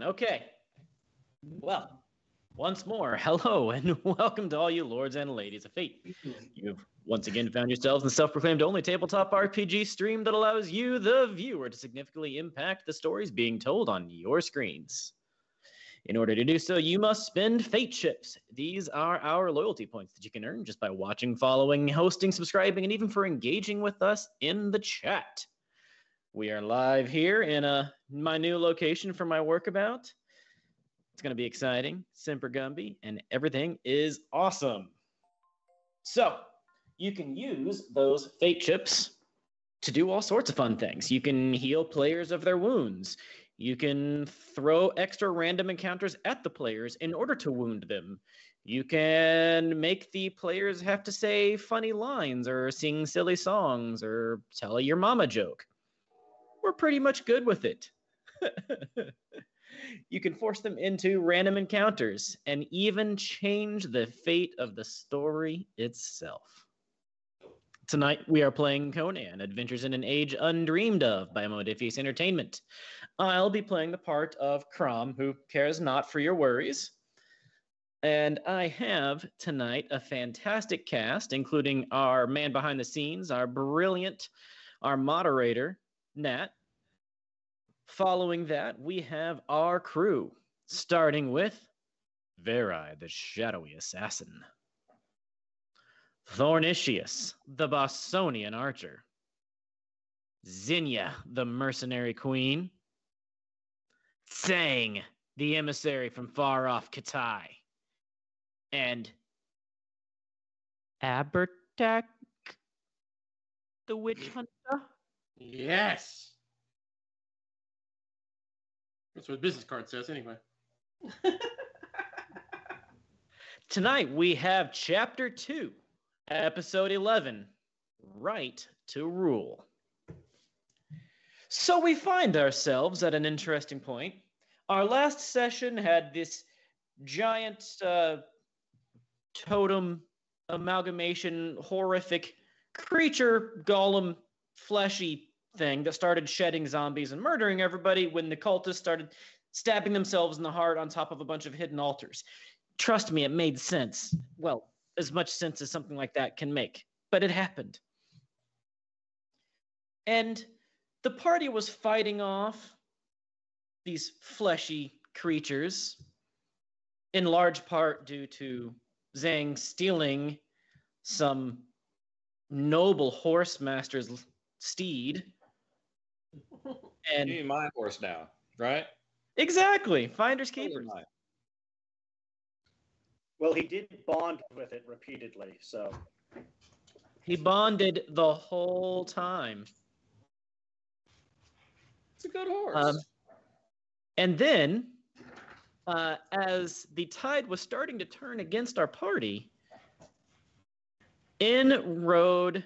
Okay. Well, once more, hello and welcome to all you lords and ladies of fate. You've once again found yourselves in the self-proclaimed only tabletop RPG stream that allows you, the viewer, to significantly impact the stories being told on your screens. In order to do so, you must spend fate chips. These are our loyalty points that you can earn just by watching, following, hosting, subscribing, and even for engaging with us in the chat. We are live here in my new location for my workabout. It's going to be exciting, Semper Gumby, and everything is awesome. So, you can use those fate chips to do all sorts of fun things. You can heal players of their wounds. You can throw extra random encounters at the players in order to wound them. You can make the players have to say funny lines or sing silly songs or tell your mama joke. We're pretty much good with it. You can force them into random encounters and even change the fate of the story itself. Tonight, we are playing Conan, Adventures in an Age Undreamed of by Modiphius Entertainment. I'll be playing the part of Crom, who cares not for your worries. And I have tonight a fantastic cast, including our man behind the scenes, our moderator, Nat. Following that, we have our crew, starting with Veri, the shadowy assassin, Thornicius, the Bostonian archer, Zinnia, the mercenary queen, Tsang, the emissary from far off Katai, and Abertak, the witch hunter. Yes. That's what the business card says, anyway. Tonight we have Chapter 2, Episode 11, Right to Rule. So we find ourselves at an interesting point. Our last session had this giant totem amalgamation, horrific creature, golem, fleshy thing that started shedding zombies and murdering everybody when the cultists started stabbing themselves in the heart on top of a bunch of hidden altars. Trust me, it made sense. Well, as much sense as something like that can make. But it happened. And the party was fighting off these fleshy creatures, in large part due to Zhang stealing some noble horse master's steed. And you need my horse now, right? Exactly. Finders keepers. Well, he did bond with it repeatedly, so. He bonded the whole time. It's a good horse. And then, as the tide was starting to turn against our party, in rode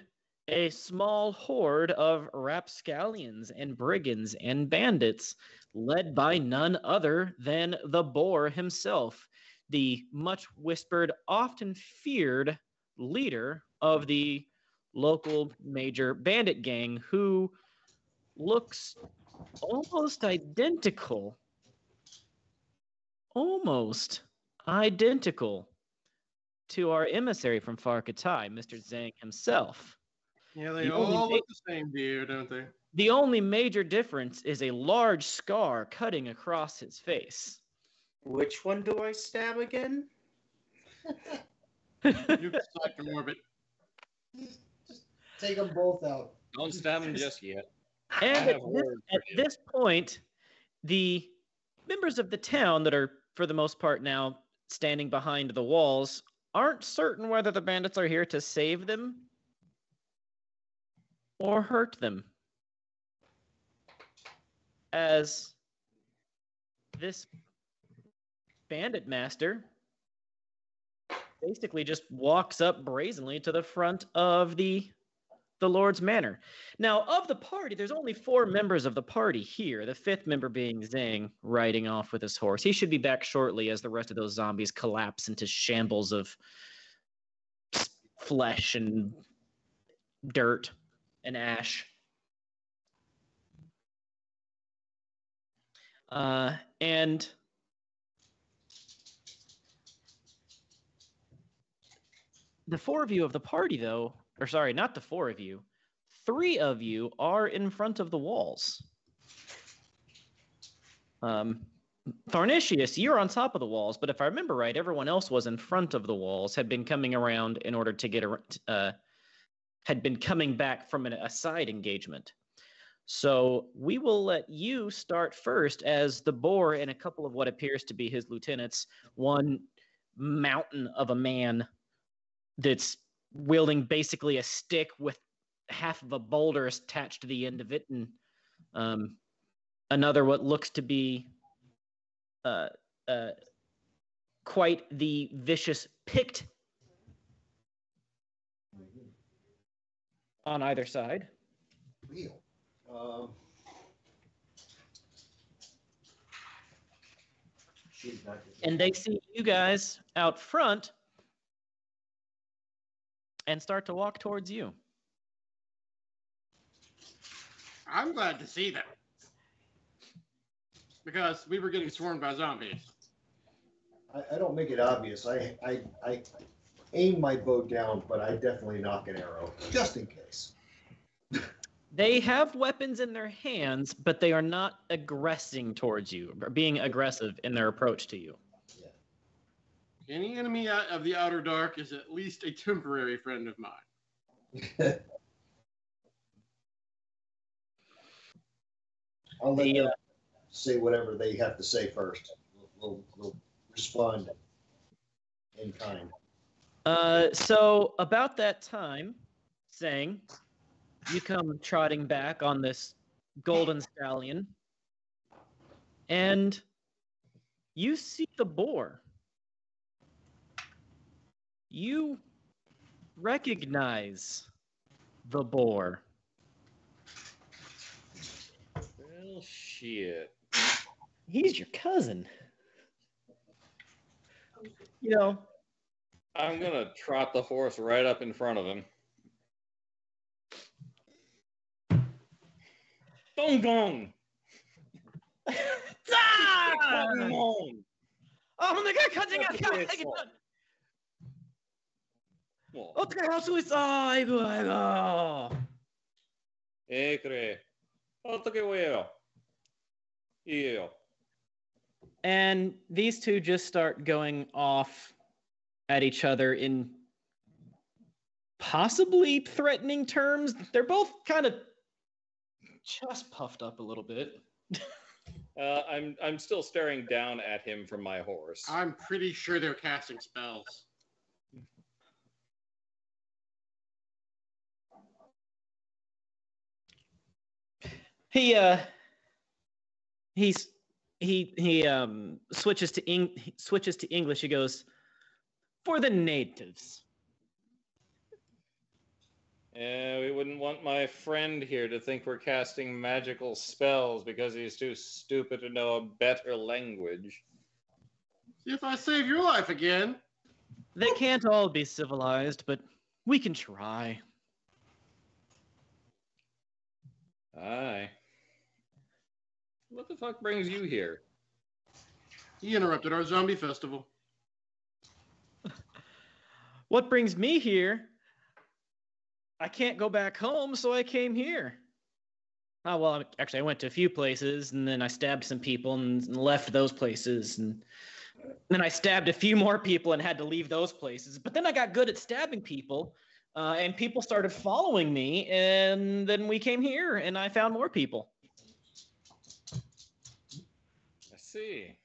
a small horde of rapscallions and brigands and bandits, led by none other than the boar himself, the much whispered, often feared leader of the local major bandit gang, who looks almost identical to our emissary from Far Katai, Mr. Zhang himself. Yeah, they all look the same to you, don't they? The only major difference is a large scar cutting across his face. Which one do I stab again? You can select from orbit. Just take them both out. Don't stab him just yet. And at this point, the members of the town that are, for the most part now, standing behind the walls aren't certain whether the bandits are here to save them or hurt them. As this bandit master basically just walks up brazenly to the front of the Lord's Manor. Now, of the party, there's only 4 members of the party here, the 5th member being Zhang, riding off with his horse. He should be back shortly as the rest of those zombies collapse into shambles of flesh and dirt and ash. And the four of you of the party, though, or sorry, not the four of you, three of you are in front of the walls. Tharnicius, you're on top of the walls, but if I remember right, everyone else was in front of the walls, had been coming around in order to get had been coming back from a side engagement. So we will let you start first as the boar and a couple of what appears to be his lieutenants, one mountain of a man that's wielding basically a stick with half of a boulder attached to the end of it, and another what looks to be quite the vicious Pict on either side. Real. And they see you guys out front and start to walk towards you. I'm glad to see them. Because we were getting swarmed by zombies. I don't make it obvious. I aim my bow down, but I definitely knock an arrow, just in case. They have weapons in their hands, but they are not aggressing towards you, or being aggressive in their approach to you. Yeah. Any enemy of the Outer Dark is at least a temporary friend of mine. I'll let them say whatever they have to say first. We'll respond in kind. So about that time, saying, you come trotting back on this golden stallion, and you see the boar. You recognize the boar. Well, shit. He's your cousin. You know, I'm gonna trot the horse right up in front of him. Gong gong! Gong gong! And these two just start going off at each other in possibly threatening terms. They're both kind of chest puffed up a little bit. I'm still staring down at him from my horse. I'm pretty sure they're casting spells. He switches to English. He goes, "For the natives." We wouldn't want my friend here to think we're casting magical spells because he's too stupid to know a better language. See if I save your life again. They can't all be civilized, but we can try. Aye. What the fuck brings you here? He interrupted our zombie festival. What brings me here? I can't go back home, so I came here. Oh, well, actually, I went to a few places, and then I stabbed some people and left those places. And then I stabbed a few more people and had to leave those places. But then I got good at stabbing people, and people started following me. And then we came here, and I found more people. I see.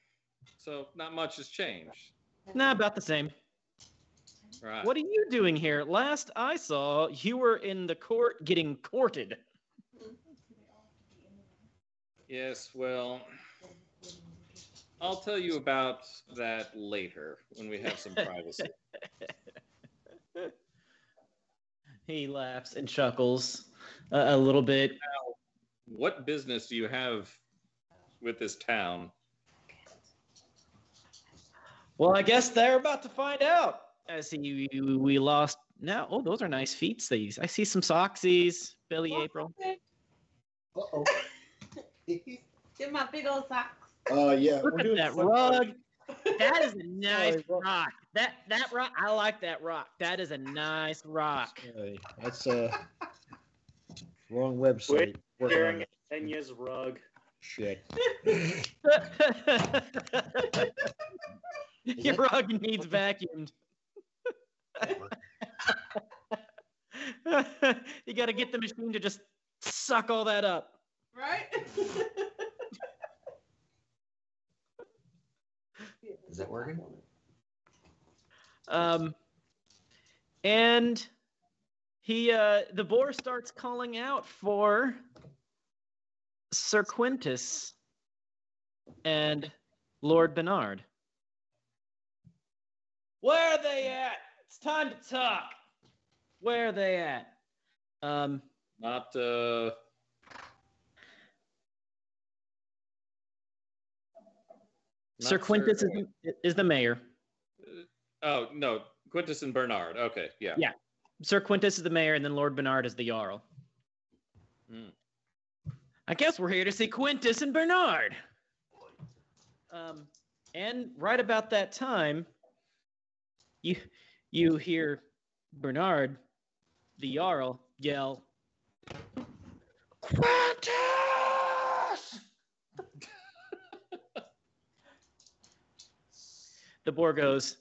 So not much has changed. Nah, about the same. Right. What are you doing here? Last I saw, you were in the court getting courted. Yes, well, I'll tell you about that later when we have some privacy. He laughs and chuckles a little bit. Now, what business do you have with this town? Well, I guess they're about to find out. We lost now. Oh, those are nice feet. I see some socksies, Billy April. Uh-oh. Get my big old socks. Yeah. Look we're at doing that fun rug. That is a nice Sorry, what? rock. That rock, I like that rock. That is a nice rock. Sorry, that's wrong website. Working on Sharing it. Enya's rug. Shit. Your rug needs vacuumed. You got to get the machine to just suck all that up. Right? Is that working? And the boar starts calling out for Sir Quintus and Lord Bernard. Where are they at? It's time to talk. Where are they at? Not Sir Quintus is the mayor. Oh no, Quintus and Bernard. Okay, yeah. Yeah. Sir Quintus is the mayor, and then Lord Bernard is the Jarl. Hmm. I guess we're here to see Quintus and Bernard. And right about that time, you hear Bernard, the Jarl, yell, Quintus! The boar goes,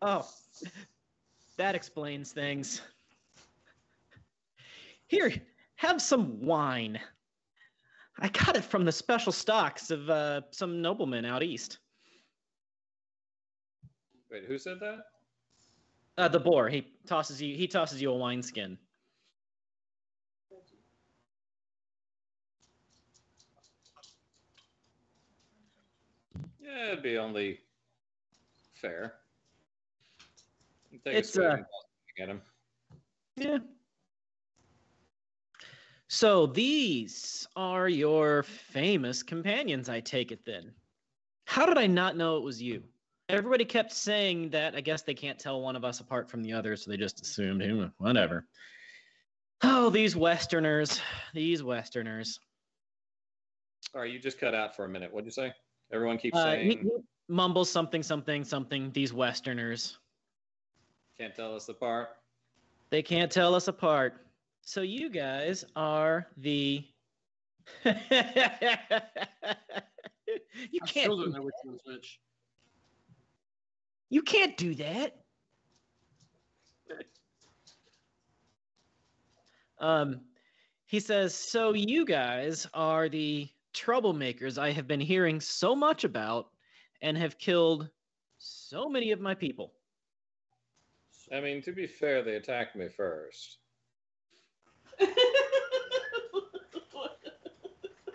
oh, that explains things. Here, have some wine. I got it from the special stocks of some noblemen out east. Wait, who said that? The boar. He tosses you a wineskin. Yeah, it'd be only fair. It's Get him. yeah. So these are your famous companions, I take it then. How did I not know it was you? Everybody kept saying that. I guess they can't tell one of us apart from the other, so they just assumed, whatever. Oh, these Westerners. These Westerners. All right, you just cut out for a minute. What'd you say? Everyone keeps He saying, mumbles something, these Westerners. can't tell us apart. They can't tell us apart. So you guys are the... You I still don't know which one's which. You can't do that. He says, so you guys are the troublemakers I have been hearing so much about and have killed so many of my people. I mean, to be fair, they attacked me first.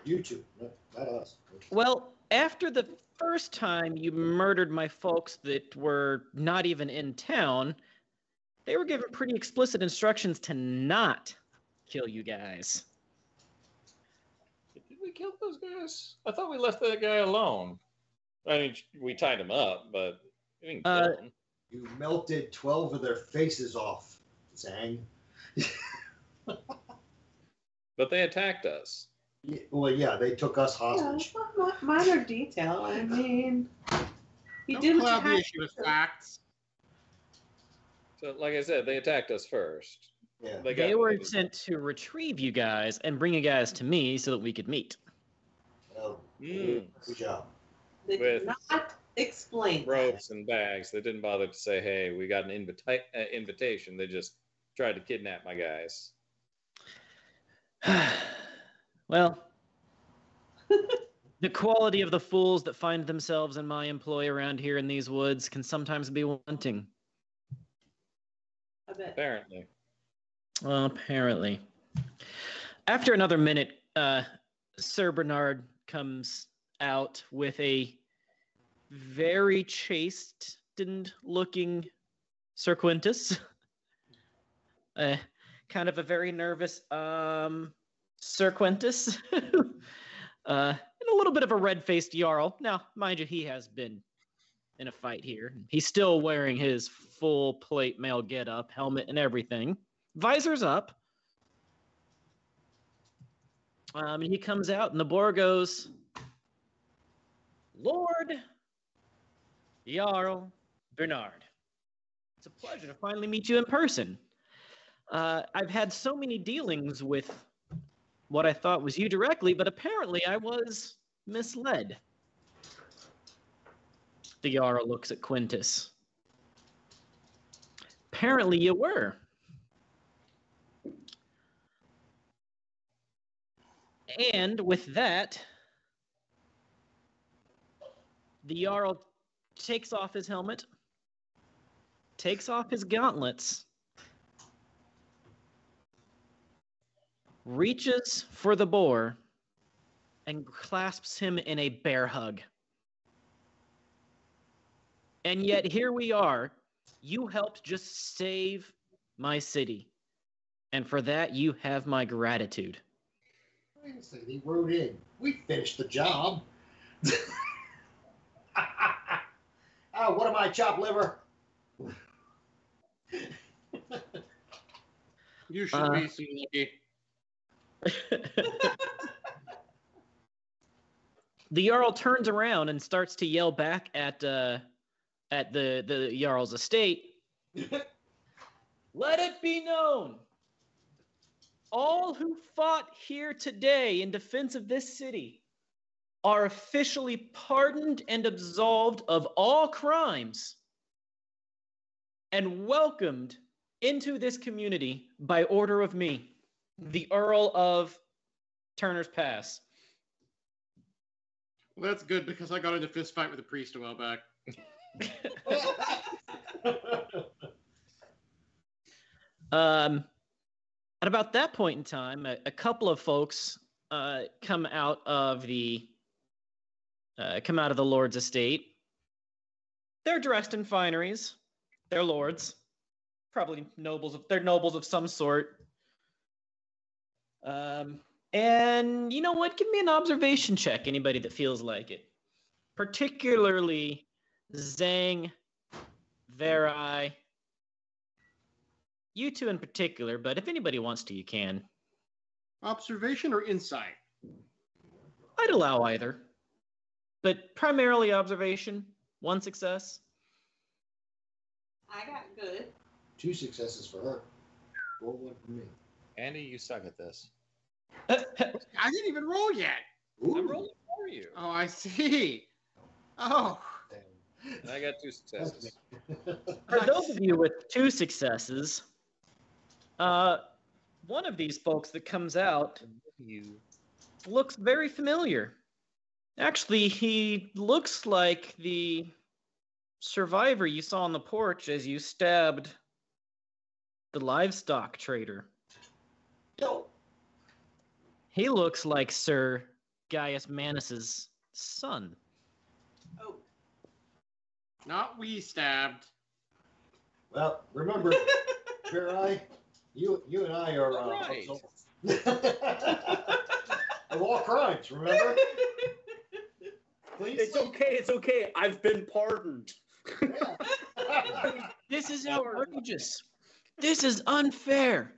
You two, not us. Well, after the first time you murdered my folks that were not even in town, they were given pretty explicit instructions to not kill you guys. Did we kill those guys? I thought we left that guy alone. I mean, we tied him up, but we didn't kill him. You melted 12 of their faces off, Zang. But they attacked us. Well, yeah, they took us Yeah, hostage. it's not minor detail. I mean, he Don't did what cloud you the had issue with to. facts. So, like I said, they attacked us first. Yeah. They were sent to retrieve you guys and bring you guys to me so that we could meet. Well, Mm. good job. They did With not explain that. Ropes and bags. They didn't bother to say, hey, we got an invitation. They just tried to kidnap my guys. Well, the quality of the fools that find themselves in my employ around here in these woods can sometimes be wanting. I bet. Apparently. Well, apparently. After another minute, Sir Bernard comes out with a very chastened-looking Sir Quintus. Kind of a very nervous Sir Quintus. And a little bit of a red-faced Jarl. Now, mind you, he has been in a fight here. He's still wearing his full plate mail get-up, helmet and everything. Visor's up. And he comes out, and the boar goes, Lord Jarl Bernard. It's a pleasure to finally meet you in person. I've had so many dealings with what I thought was you directly, but apparently I was misled. The Jarl looks at Quintus. Apparently you were. And with that, the Jarl takes off his helmet, takes off his gauntlets, reaches for the boar, and clasps him in a bear hug. And yet here we are. You helped just save my city. And for that, you have my gratitude. Wait a second, he wrote in. We finished the job. What am I, chopped liver? You should be so lucky. The Jarl turns around and starts to yell back at the Jarl's estate. Let it be known, all who fought here today in defense of this city are officially pardoned and absolved of all crimes and welcomed into this community by order of me, the Earl of Turner's Pass. Well, that's good because I got into a fist fight with a priest a while back. At about that point in time, a couple of folks come out of the Lord's estate. They're dressed in fineries. They're lords, probably nobles. They're nobles of some sort. And you know what? Give me an observation check. Anybody that feels like it, particularly Zhang, Verai. You two in particular, but if anybody wants to, you can. Observation or insight? I'd allow either. But primarily observation. 1 success. I got good. 2 successes for her. Roll 1 for me. Andy, you suck at this. I didn't even roll yet. I'm rolling for you. Oh, I see. Oh. And I got 2 successes. For those of you with 2 successes, one of these folks that comes out looks very familiar. Actually, he looks like the survivor you saw on the porch as you stabbed the livestock trader. No. He looks like Sir Gaius Manus's son. Oh. Not we stabbed. Well, remember, Verai, you and I are Right. of all crimes, remember? Please. It's okay. I've been pardoned. Yeah. This is outrageous. This is unfair.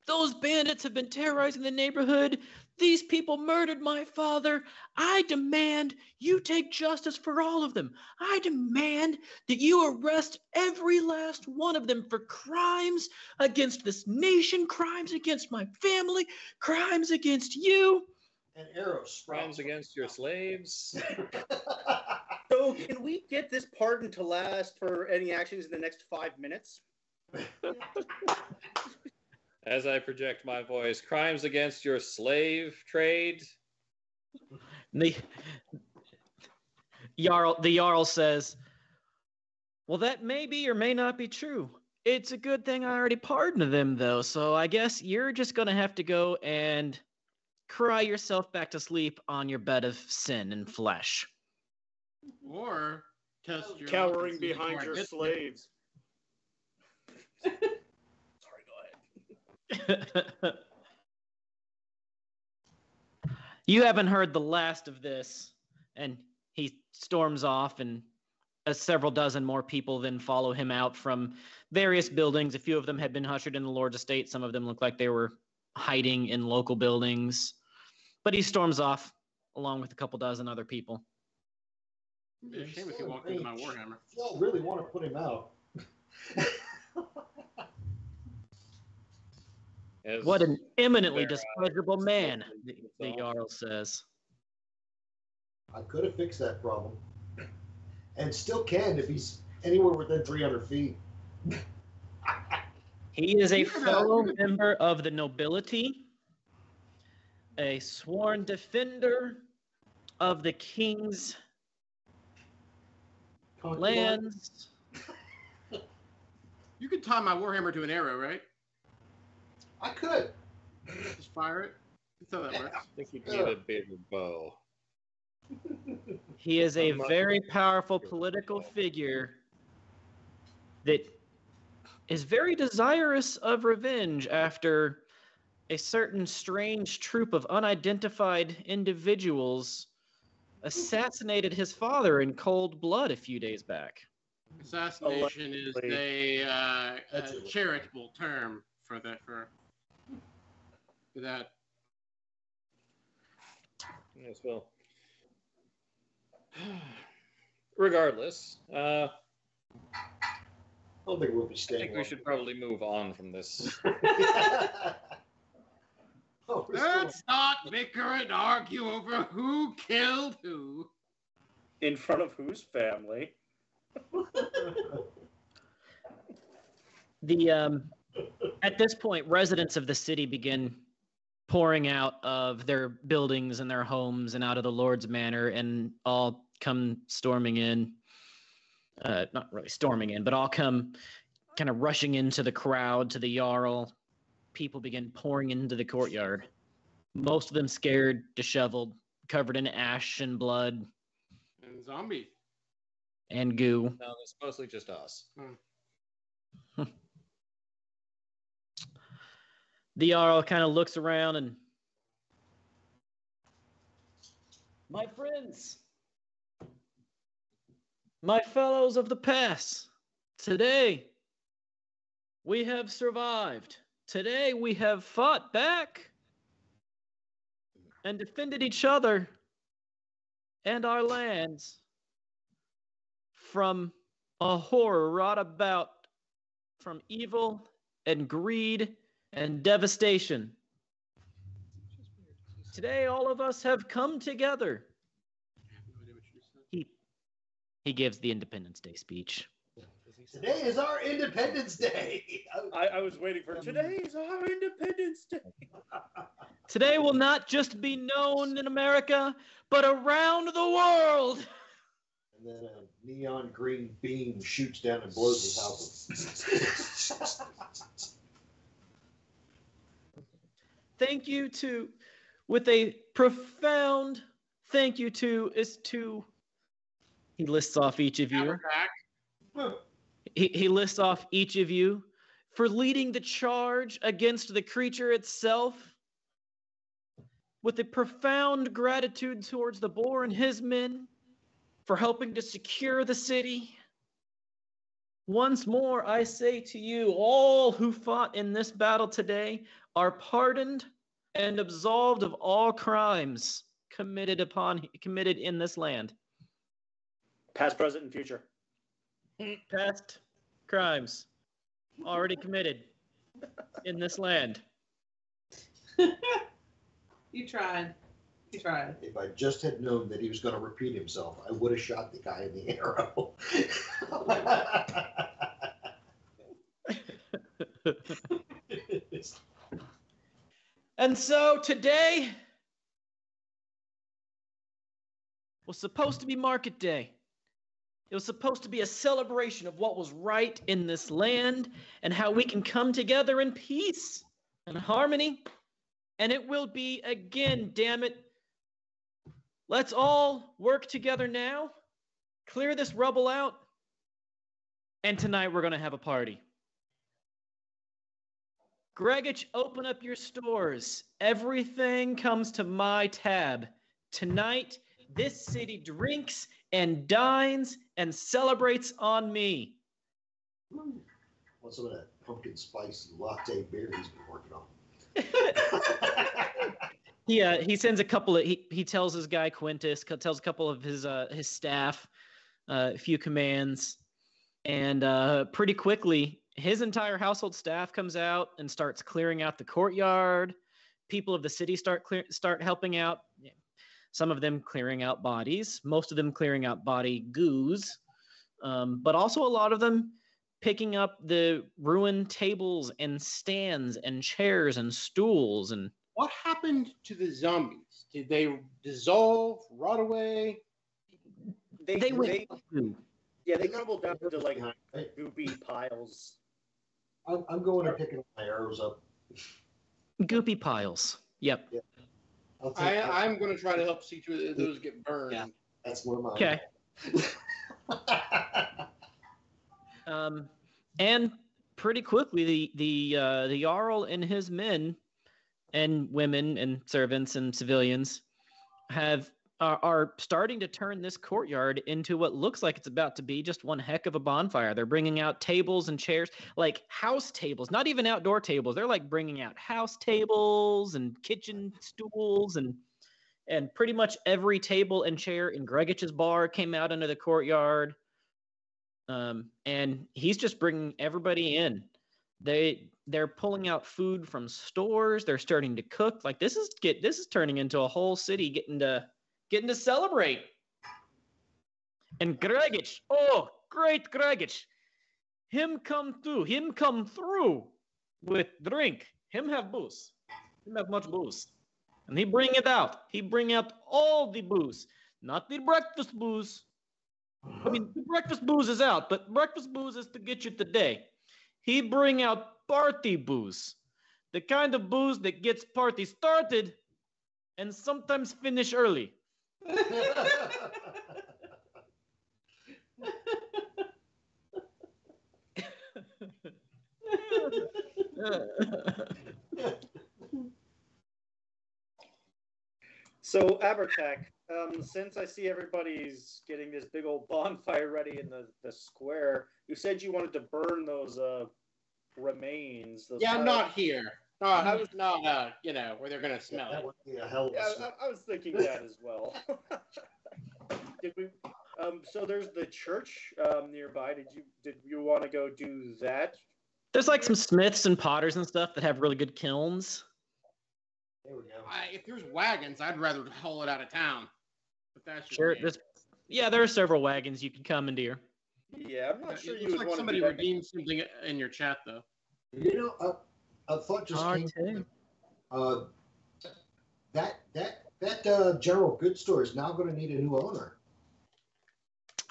Those bandits have been terrorizing the neighborhood. These people murdered my father. I demand you take justice for all of them. I demand that you arrest every last one of them for crimes against this nation, crimes against my family, crimes against you. And arrows. Crimes against your slaves. So can we get this pardon to last for any actions in the next 5 minutes? As I project my voice, crimes against your slave trade. The Jarl says, well, that may be or may not be true. It's a good thing I already pardoned them, though, so I guess you're just going to have to go and cry yourself back to sleep on your bed of sin and flesh. Or test your Cowering luck and see behind if your you are slaves. Sorry, go ahead. You haven't heard the last of this, and he storms off, and several dozen more people then follow him out from various buildings. A few of them had been ushered in the Lord's estate. Some of them looked like they were hiding in local buildings. But he storms off along with a couple dozen other people. It'd be a shame if he walked into my Warhammer. Y'all really want to put him out. What an eminently Bear disposable man, the That's all. Jarl says. I could have fixed that problem. And still can if he's anywhere within 300 feet. He is a fellow member of the nobility, a sworn defender of the king's lands. You could tie my Warhammer to an arrow, right? I could. Just fire it. That's how that works. I think you'd need a bigger bow. He is a very powerful political figure that is very desirous of revenge after a certain strange troop of unidentified individuals assassinated his father in cold blood a few days back. Assassination is a charitable term for that. For that. Yes, well. Regardless, I don't think we'll be I staying. think we should probably move on from this. Oh, we're Let's not bicker and argue over who killed who. In front of whose family? At this point, residents of the city begin pouring out of their buildings and their homes and out of the Lord's Manor and all come storming in. Not really storming in, but all come kind of rushing into the crowd, to the Jarl. People begin pouring into the courtyard. Most of them scared, disheveled, covered in ash and blood And zombies. and goo. No, it's mostly just us. The Jarl kind of looks around and, my friends, my fellows of the pass, today we have survived. Today we have fought back and defended each other and our lands from a horror wrought about from evil and greed and devastation. Today, all of us have come together. He gives the Independence Day speech. Today is our Independence Day. I was waiting for today's our Independence Day. Today will not just be known in America, but around the world. And then a neon green beam shoots down and blows his house up. Thank you to, with a profound thank you to, he lists off each of you. He lists off each of you for leading the charge against the creature itself, with a profound gratitude towards the boar and his men for helping to secure the city. Once more, I say to you, all who fought in this battle today are pardoned and absolved of all crimes committed in this land. Past, present, and future. Past crimes already committed in this land. You tried. You tried. If I just had known that he was going to repeat himself, I would have shot the guy in the arrow. And so today was supposed to be market day. It was supposed to be a celebration of what was right in this land and how we can come together in peace and harmony. And it will be again, damn it. Let's all work together now, clear this rubble out, and tonight we're going to have a party. Gregich, open up your stores. Everything comes to my tab. Tonight, this city drinks and dines and celebrates on me. What's some of that pumpkin spice latte beer he's been working on? He sends a couple of he tells his guy Quintus, tells a couple of his staff a few commands, and pretty quickly, his entire household staff comes out and starts clearing out the courtyard. People of the city start helping out. Some of them clearing out bodies, most of them clearing out body goos, but also a lot of them picking up the ruined tables and stands and chairs and stools. And What happened to the zombies? Did they dissolve, rot away? they went. They crumbled down to like goopy piles. I'm going and picking my arrows up. Goopy piles. Yep. Yeah. I'm going to try to help see to those get burned. Yeah. That's where mine. Okay. And pretty quickly, the Jarl and his men and women and servants and civilians are starting to turn this courtyard into what looks like it's about to be just one heck of a bonfire. They're bringing out tables and chairs, like house tables, not even outdoor tables. They're like bringing out house tables and kitchen stools, and pretty much every table and chair in Gregich's bar came out into the courtyard. And he's just bringing everybody in. They're pulling out food from stores. They're starting to cook. Like this is turning into a whole city getting to celebrate. And Gregich, oh, great Gregich. Him come through with drink. Him have booze. Him have much booze. And he bring it out. He bring out all the booze. Not the breakfast booze. I mean, the breakfast booze is out, but breakfast booze is to get you today. He bring out party booze. The kind of booze that gets party started and sometimes finish early. So, Abertak, since I see everybody's getting this big old bonfire ready in the square, you said you wanted to burn those remains. Those Yeah, piles. not here. I was not, where they're going to smell That it. would be a hell of a Yeah, I was thinking that as well. Did we? So there's the church nearby. Did you want to go do that? There's like some smiths and potters and stuff that have really good kilns. There we go. If there's wagons, I'd rather haul it out of town. But that's just Sure. me. There are several wagons you can commandeer. Yeah, I'm not sure It you looks would like want somebody to do that. redeemed something in your chat, though. You know, a thought just came. That general goods store is now going to need a new owner.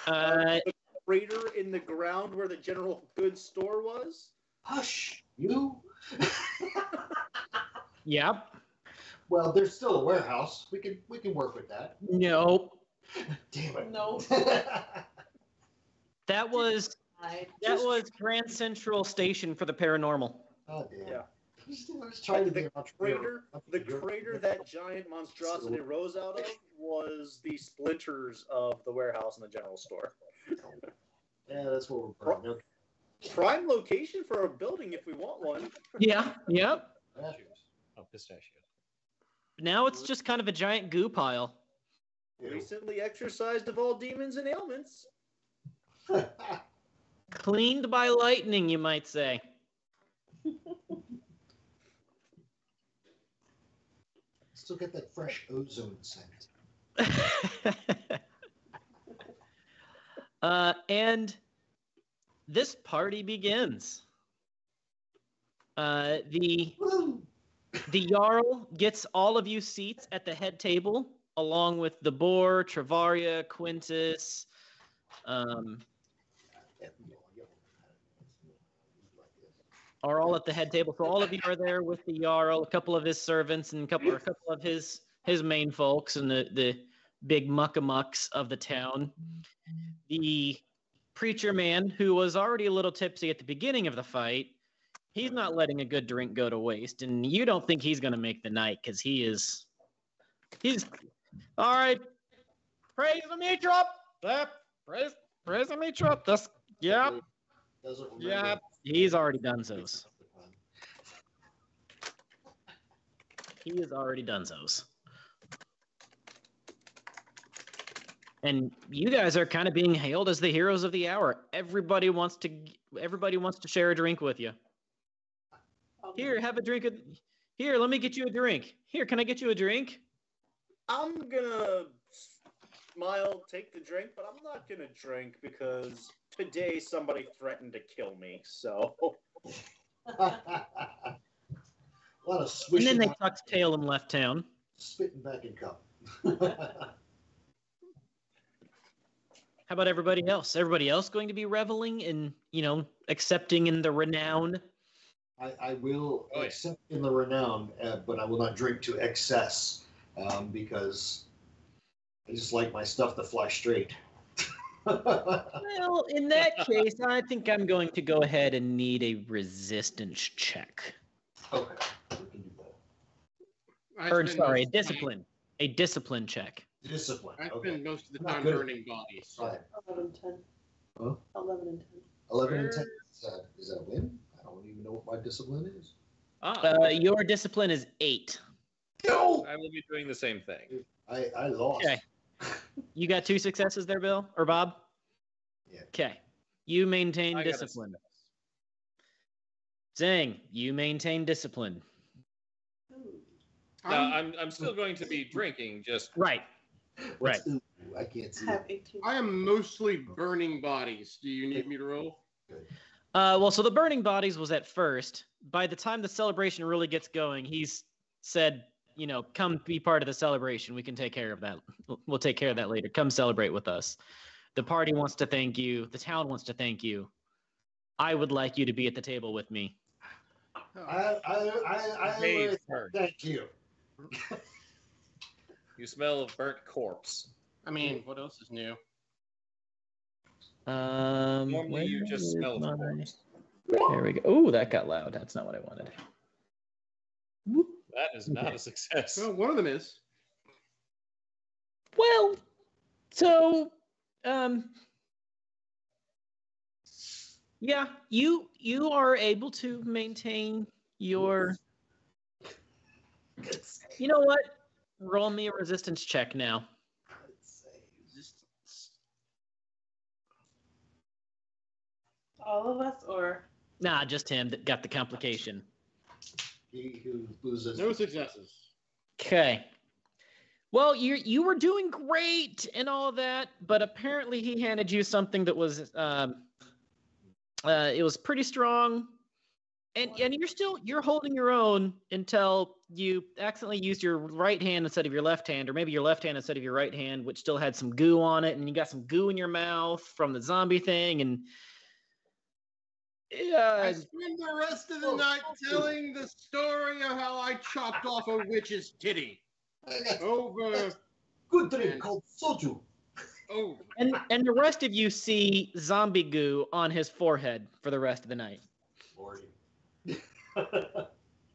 The crater in the ground where the general goods store was? Hush, you. Yep. Well, there's still a warehouse. We can work with that. Nope. Damn it. No. That was Grand Central Station for the paranormal. Oh damn. Yeah. I was trying to be an entrepreneur. The crater that giant monstrosity rose out of was the splinters of the warehouse and the general store. Yeah, that's what we're burning. Okay. Prime location for a building if we want one. Yeah. Yep. Oh, pistachio. Now it's just kind of a giant goo pile. Recently exorcised of all demons and ailments. Cleaned by lightning, you might say. Still get that fresh ozone scent. And this party begins. The Jarl gets all of you seats at the head table, along with the Boar, Travaria, Quintus. Are all at the head table. So all of you are there with the Jarl, a couple of his servants, and a couple of his main folks, and the big muckamucks of the town. The preacher man, who was already a little tipsy at the beginning of the fight, he's not letting a good drink go to waste, and you don't think he's going to make the night because he's all right. Praise the Mitra. Praise the Mitra. That's yeah. Yeah, he's already done those. He has already done those. And you guys are kind of being hailed as the heroes of the hour. Everybody wants to share a drink with you. Here, have a drink. Here, let me get you a drink. Here, can I get you a drink? I'm gonna smile, take the drink, but I'm not gonna drink because today somebody threatened to kill me. So A lot of And swishing, then they tucked tail and left town. spitting back in cup. How about everybody else? Everybody else going to be reveling in, accepting in the renown? I will Oh, yeah. accept in the renown, but I will not drink to excess because I just like my stuff to fly straight. Well, in that case, I think I'm going to go ahead and need a resistance check. Okay, we can do that. Or, sorry, a discipline check. Discipline. I Okay. spend most of the Not time good. burning bodies. Right. 11 and 10. Huh? 11 and 10. 11 and 10. Is that a win? I don't even know what my discipline is. Your discipline is 8. No! I will be doing the same thing. I lost. Okay. You got 2 successes there, Bill? Or Bob? Yeah. Okay. You maintain I got a discipline. success. Zing, you maintain discipline. Now, I'm still going to be drinking, just Right. Right. Ooh, I can't see I have it. 18. I am mostly burning bodies. Do you need me to roll? Well, so the burning bodies was at first. By the time the celebration really gets going, he's said, come be part of the celebration. We can take care of that. We'll take care of that later. Come celebrate with us. The party wants to thank you. The town wants to thank you. I would like you to be at the table with me. Hey, Thank you. you smell of burnt corpse. I mean, what else is new? Normally you just where smell is of my- corpse. There we go. Oh, that got loud. That's not what I wanted. That is not a success. Well, one of them is. Well, so, yeah, you are able to maintain your. You know what? Roll me a resistance check now. All of us, or Nah, just him that got the complication. He who loses. No successes. Okay. Well, you were doing great and all that, but apparently he handed you something that was it was pretty strong, and you're holding your own until you accidentally used your right hand instead of your left hand, or maybe your left hand instead of your right hand, which still had some goo on it, and you got some goo in your mouth from the zombie thing, and I spend the rest of the night telling the story of how I chopped off a witch's titty. Over. Good drink called soju. Over. and the rest of you see zombie goo on his forehead for the rest of the night. Lordy.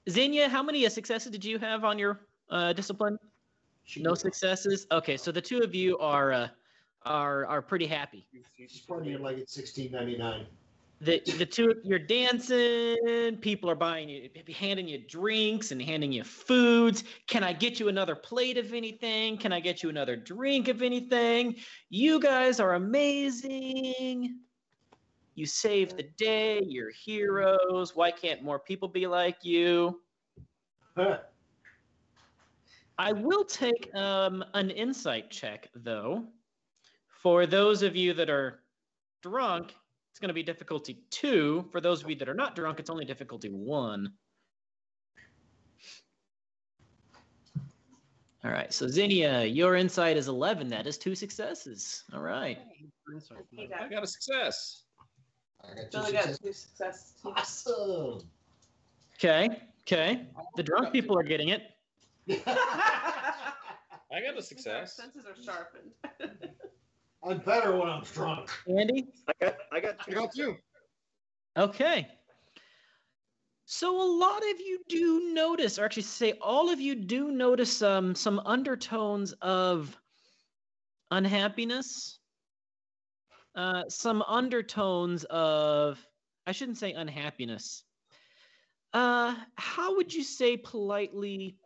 Xenia, how many successes did you have on your discipline? No successes. Okay, so the two of you are pretty happy. She's partying like it's 16.99. The two, you're dancing. People are buying you, handing you drinks and handing you foods. Can I get you another plate of anything? Can I get you another drink of anything? You guys are amazing. You saved the day. You're heroes. Why can't more people be like you? I will take an insight check, though. For those of you that are drunk, it's going to be difficulty 2. For those of you that are not drunk, it's only difficulty 1. All right, so Xenia, your insight is 11. That is 2 successes. All right. I got a success. I got so two I got successes. 2 successes. Too. Awesome. Okay. The drunk people are getting it. I got a Our success. senses are sharpened. I'm better when I'm drunk. Andy? I got I got 2. Okay. So a lot of you do notice, or actually say all of you do notice some undertones of unhappiness. Some undertones of, I shouldn't say unhappiness. How would you say politely,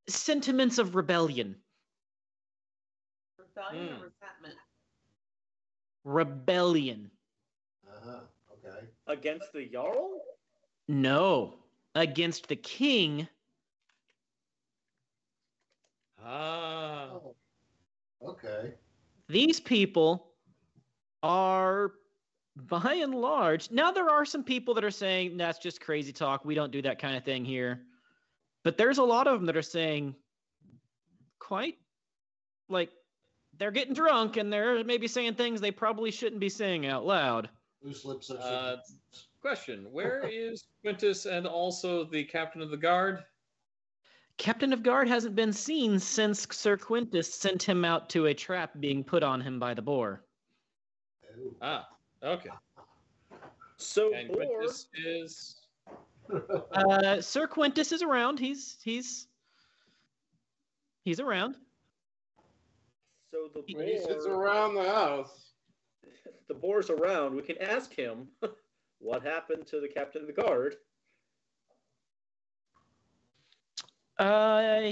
sentiments of rebellion? Rebellion or resentment? Rebellion. Okay. Against the Jarl? No. Against the king. Ah. Oh. Okay. These people are, by and large, now there are some people that are saying that's just crazy talk. We don't do that kind of thing here. But there's a lot of them that are saying quite like they're getting drunk and they're maybe saying things they probably shouldn't be saying out loud. Loose lips are Question: where is Quintus and also the captain of the guard? Captain of Guard hasn't been seen since Sir Quintus sent him out to a trap being put on him by the boar. Ah, okay. So And Boar, Quintus is. Sir Quintus is around. He's around. so the When he sits Boar, around the house. the Boar's around. We can ask him what happened to the captain of the guard.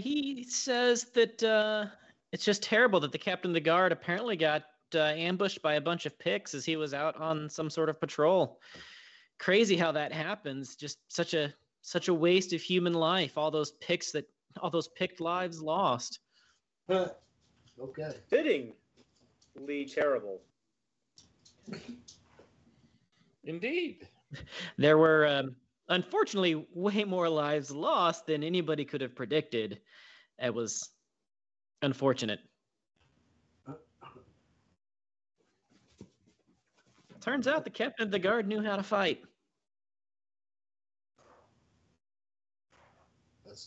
He says that it's just terrible that the captain of the guard apparently got ambushed by a bunch of picks as he was out on some sort of patrol. Crazy how that happens. Just such a waste of human life. All those picked lives lost. Okay. Fittingly terrible. Indeed. There were, unfortunately, way more lives lost than anybody could have predicted. It was unfortunate. Turns out the captain of the guard knew how to fight.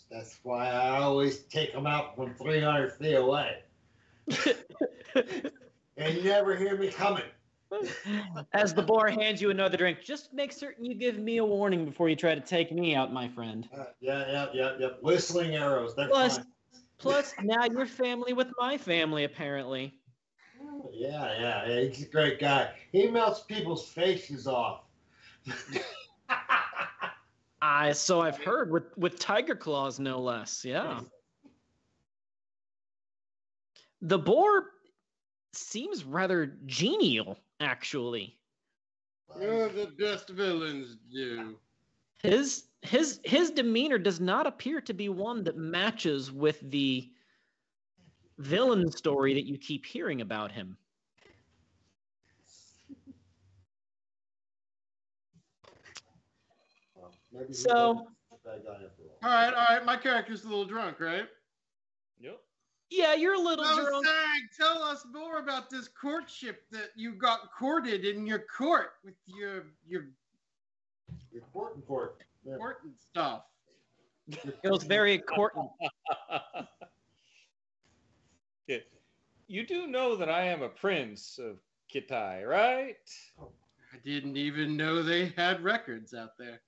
That's why I always take them out from 300 feet away. And you never hear me coming. As the boar hands you another drink, just make certain you give me a warning before you try to take me out, my friend. Yeah. Whistling arrows. They're Plus, fine. plus, now you're family with my family, apparently. Yeah. He's a great guy. He melts people's faces off. So I've heard with tiger claws, no less. Yeah. The boar seems rather genial, actually. The best villains do. His demeanor does not appear to be one that matches with the villain story that you keep hearing about him. So, All right. My character's a little drunk, right? Yep. yeah, you're a little So, drunk. Sag, tell us more about this courtship that you got courted in your court with your Court. Yeah. important stuff. It was very important. Yeah. You do know that I am a prince of Kitai, right? I didn't even know they had records out there.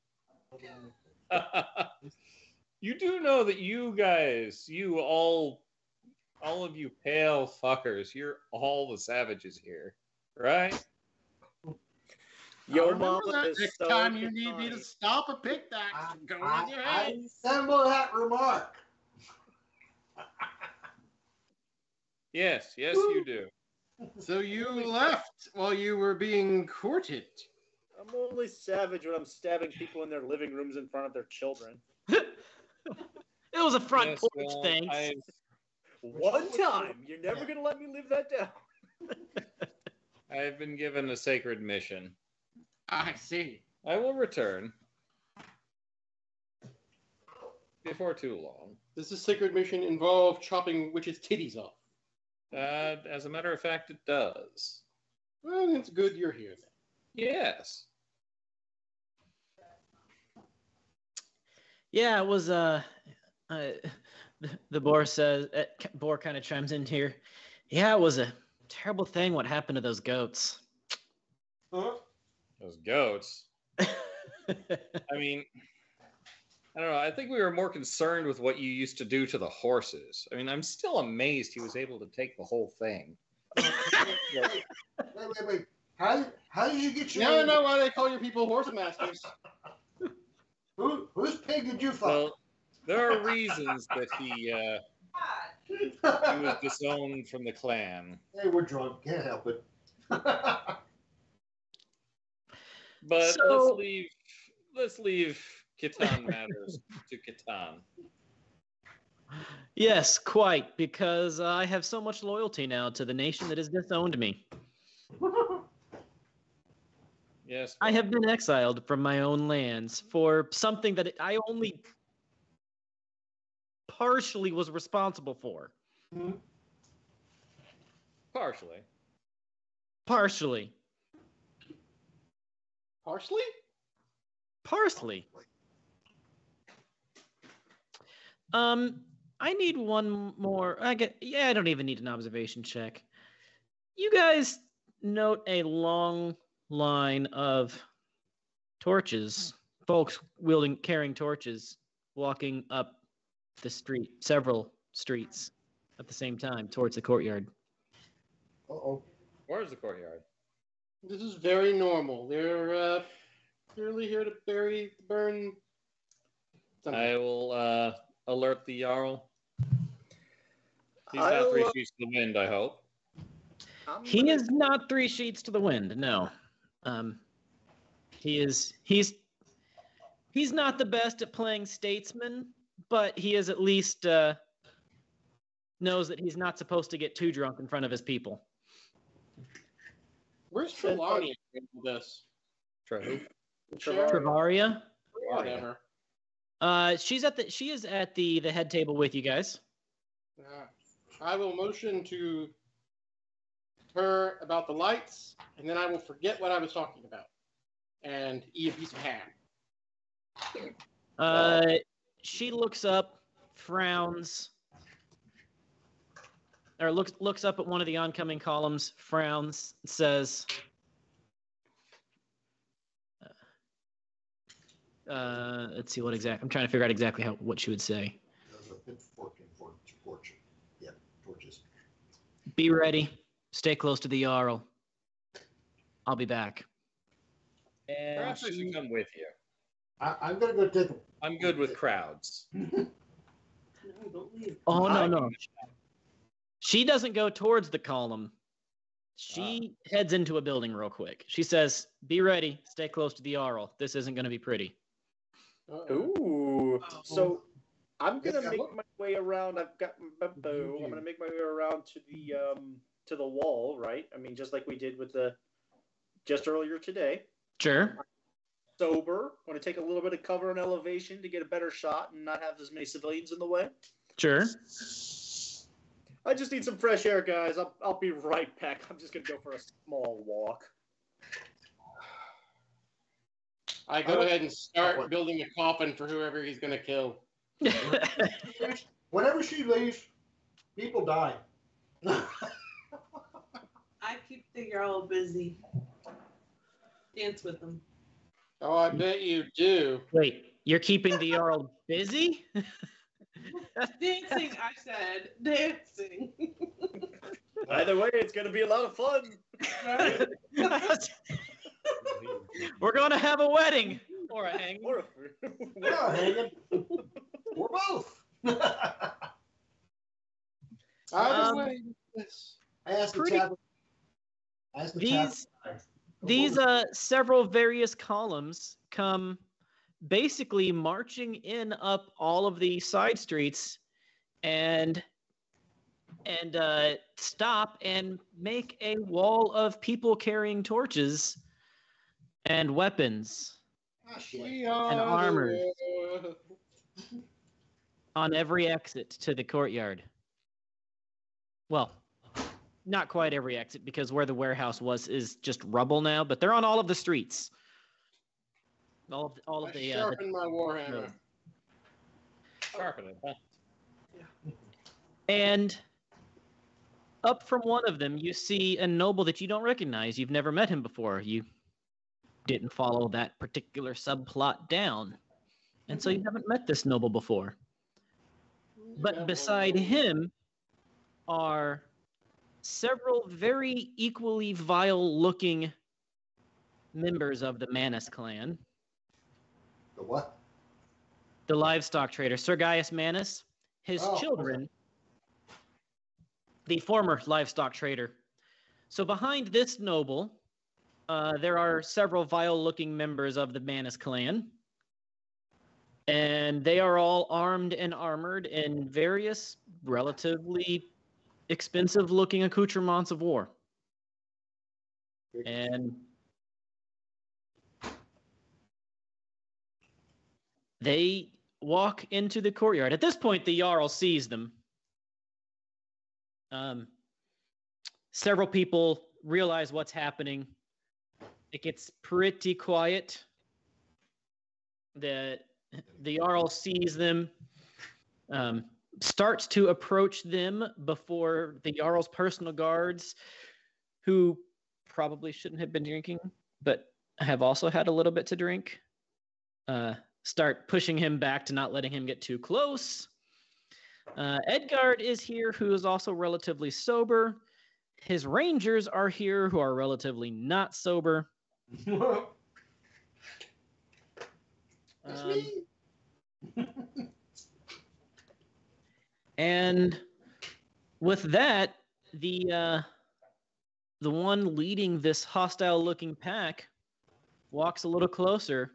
You do know that you guys, all of you pale fuckers, you're all the savages here, right? Yo, I'll remember mama that is next so time you need me to funny. stop a pickaxe and go in your I head. resemble that remark. Yes, you do. So you left while you were being courted. I'm only savage when I'm stabbing people in their living rooms in front of their children. It was a front Yes, porch, well, thanks. One time. You're never going to let me live that down. I've been given a sacred mission. I see. I will return before too long. Does this sacred mission involve chopping witches' titties off? As a matter of fact, it does. Well, it's good you're here then. Yes. Yeah, it was. The boar says. Boar kind of chimes in here. Yeah, it was a terrible thing. What happened to those goats? Huh? Those goats. I mean, I don't know. I think we were more concerned with what you used to do to the horses. I mean, I'm still amazed he was able to take the whole thing. Wait. How did you get your Now I know why they call your people horse masters. Whose pig did you fuck? Well, there are reasons that he He was disowned from the clan. Hey, we're drunk. Can't help it. But So- let's leave Khitan matters to Khitan. Yes, quite, because I have so much loyalty now to the nation that has disowned me. Yes. I have been exiled from my own lands for something that I only partially was responsible for. Partially. Partially. Parsley? Parsley. I need one more. I don't even need an observation check. You guys note a long line of torches, folks carrying torches, walking up the street, several streets at the same time towards the courtyard. Uh-oh. Where's the courtyard? This is very normal. They're clearly here to burn something. I will alert the Jarl. He's I'll, not 3 sheets to the wind, I hope. He is not 3 sheets to the wind. No, he's not the best at playing statesman, but he is at least knows that he's not supposed to get too drunk in front of his people. Where's Trelawney in this? True. Travaria. Whatever. She is at the head table with you guys. I will motion to her about the lights, and then I will forget what I was talking about and eat a piece of ham. She looks up, frowns, or looks up at one of the oncoming columns, frowns, says, let's see I'm trying to figure out exactly what she would say. There's a pitchfork and torch. Yeah, torches. Be ready. Stay close to the Jarl. I'll be back. And Perhaps I should come with you. I'm gonna go take a. I'm good with crowds. No, don't leave. Oh, no. She doesn't go towards the column. She heads into a building real quick. She says, be ready. Stay close to the Jarl. This isn't going to be pretty. Ooh. So I'm gonna Yeah, make look. my way around. I'm gonna make my way around to the wall, right? I mean, just like we did with just earlier today. Sure. Sober. Want to take a little bit of cover and elevation to get a better shot and not have as many civilians in the way. Sure. I just need some fresh air, guys. I'll be right back. I'm just gonna go for a small walk. I go ahead and start building a coffin for whoever he's going to kill. Whenever she leaves, people die. I keep the Jarl busy. Dance with them. Oh, I bet you do. Wait, you're keeping the Jarl busy? Dancing, I said. Dancing. Either way, it's gonna be a lot of fun. Right? We're going to have a wedding. Or a hang. Yeah, hanging. Or both. Either way, yes. I asked the Pretty- chat. These several various columns come basically marching in up all of the side streets and stop and make a wall of people carrying torches and weapons We and are armor the- on every exit to the courtyard. Well, not quite every exit, because where the warehouse was is just rubble now, but they're on all of the streets. All of I the sharpen my warhammer. road. Sharpen it, huh? And up from one of them, you see a noble that you don't recognize. You've never met him before. You didn't follow that particular subplot down. And so you haven't met this noble before. But beside him are several very equally vile-looking members of the Manus clan. The what? The livestock trader, Sir Gaius Manus. His Oh, children the former livestock trader. So behind this noble, there are several vile-looking members of the Manus clan. And they are all armed and armored in various relatively expensive-looking accoutrements of war. And they walk into the courtyard. At this point, the Jarl sees them. Several people realize what's happening. It gets pretty quiet. The Jarl sees them, starts to approach them before the Jarl's personal guards, who probably shouldn't have been drinking, but have also had a little bit to drink, start pushing him back to not letting him get too close. Edgard is here, who is also relatively sober. His rangers are here, who are relatively not sober. And with that, the one leading this hostile-looking pack walks a little closer.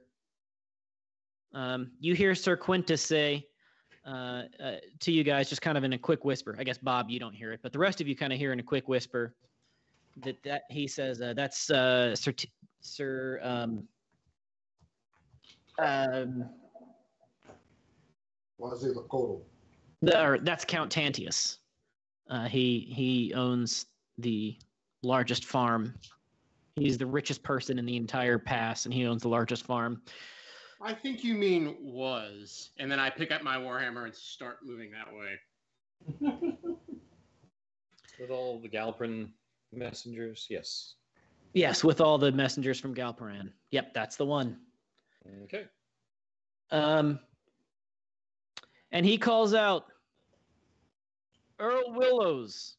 You hear Sir Quintus say to you guys, just kind of in a quick whisper. I guess, Bob, you don't hear it, but the rest of you kind of hear in a quick whisper that he says, that's Sir that's Count Tantius. He owns the largest farm. He's the richest person in the entire pass, and he owns the largest farm. I think you mean was. And then I pick up my warhammer and start moving that way. With all the Galprin messengers, yes. Yes, with all the messengers from Galparan. Yep, that's the one. Okay. And he calls out, Earl Willows,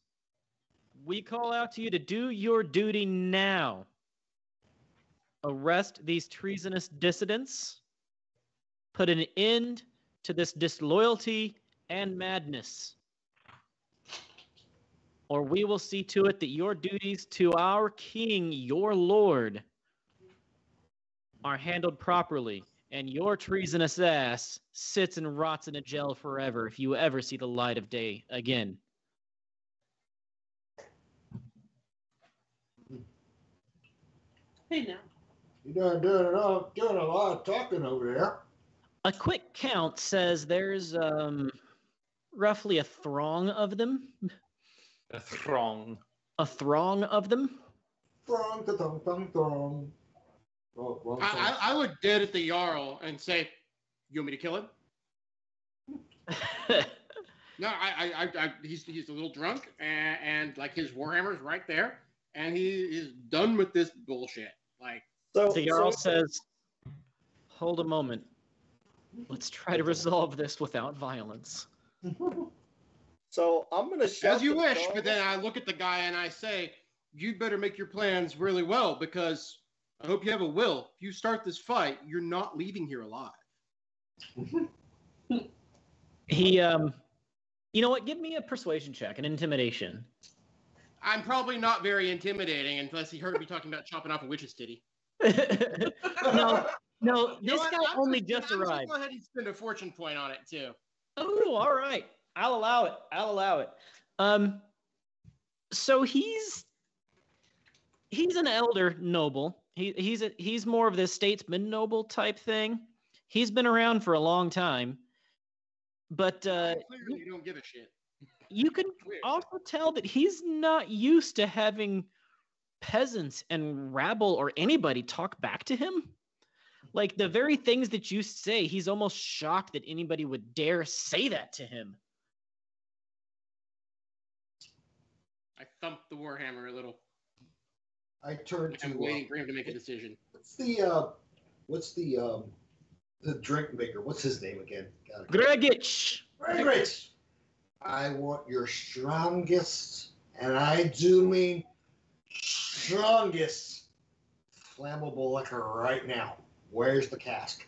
we call out to you to do your duty now. Arrest these treasonous dissidents. Put an end to this disloyalty and madness. Or we will see to it that your duties to our king, your lord, are handled properly, and your treasonous ass sits and rots in a jail forever if you ever see the light of day again. Hey, now. You're doing a lot of talking over there. A quick count says there's roughly a throng of them. A throng. A throng of them. Throng. Oh, I would dead at the Jarl and say, you want me to kill him? No, he's a little drunk, and like his warhammer's right there, and he is done with this bullshit. Like, the Jarl says, hold a moment. Let's try to resolve this without violence. So I'm going to shout. As you wish, but then I look at the guy and I say, you'd better make your plans really well, because I hope you have a will. If you start this fight, you're not leaving here alive. He, you know what? Give me a persuasion check, an intimidation. I'm probably not very intimidating unless he heard me talking about chopping off a witch's titty. No, this guy only just arrived. Go ahead and spend a fortune point on it, too. Oh, all right. I'll allow it. So he's an elder noble. He's more of this statesman noble type thing. He's been around for a long time, but clearly you don't give a shit. You can also tell that he's not used to having peasants and rabble or anybody talk back to him. Like, the very things that you say, he's almost shocked that anybody would dare say that to him. I thumped the warhammer a little. I turn to. I'm waiting for him to make a decision. What's the drink maker? What's his name again? Gregich. Gregich. I want your strongest, and I do mean strongest, flammable liquor right now. Where's the cask?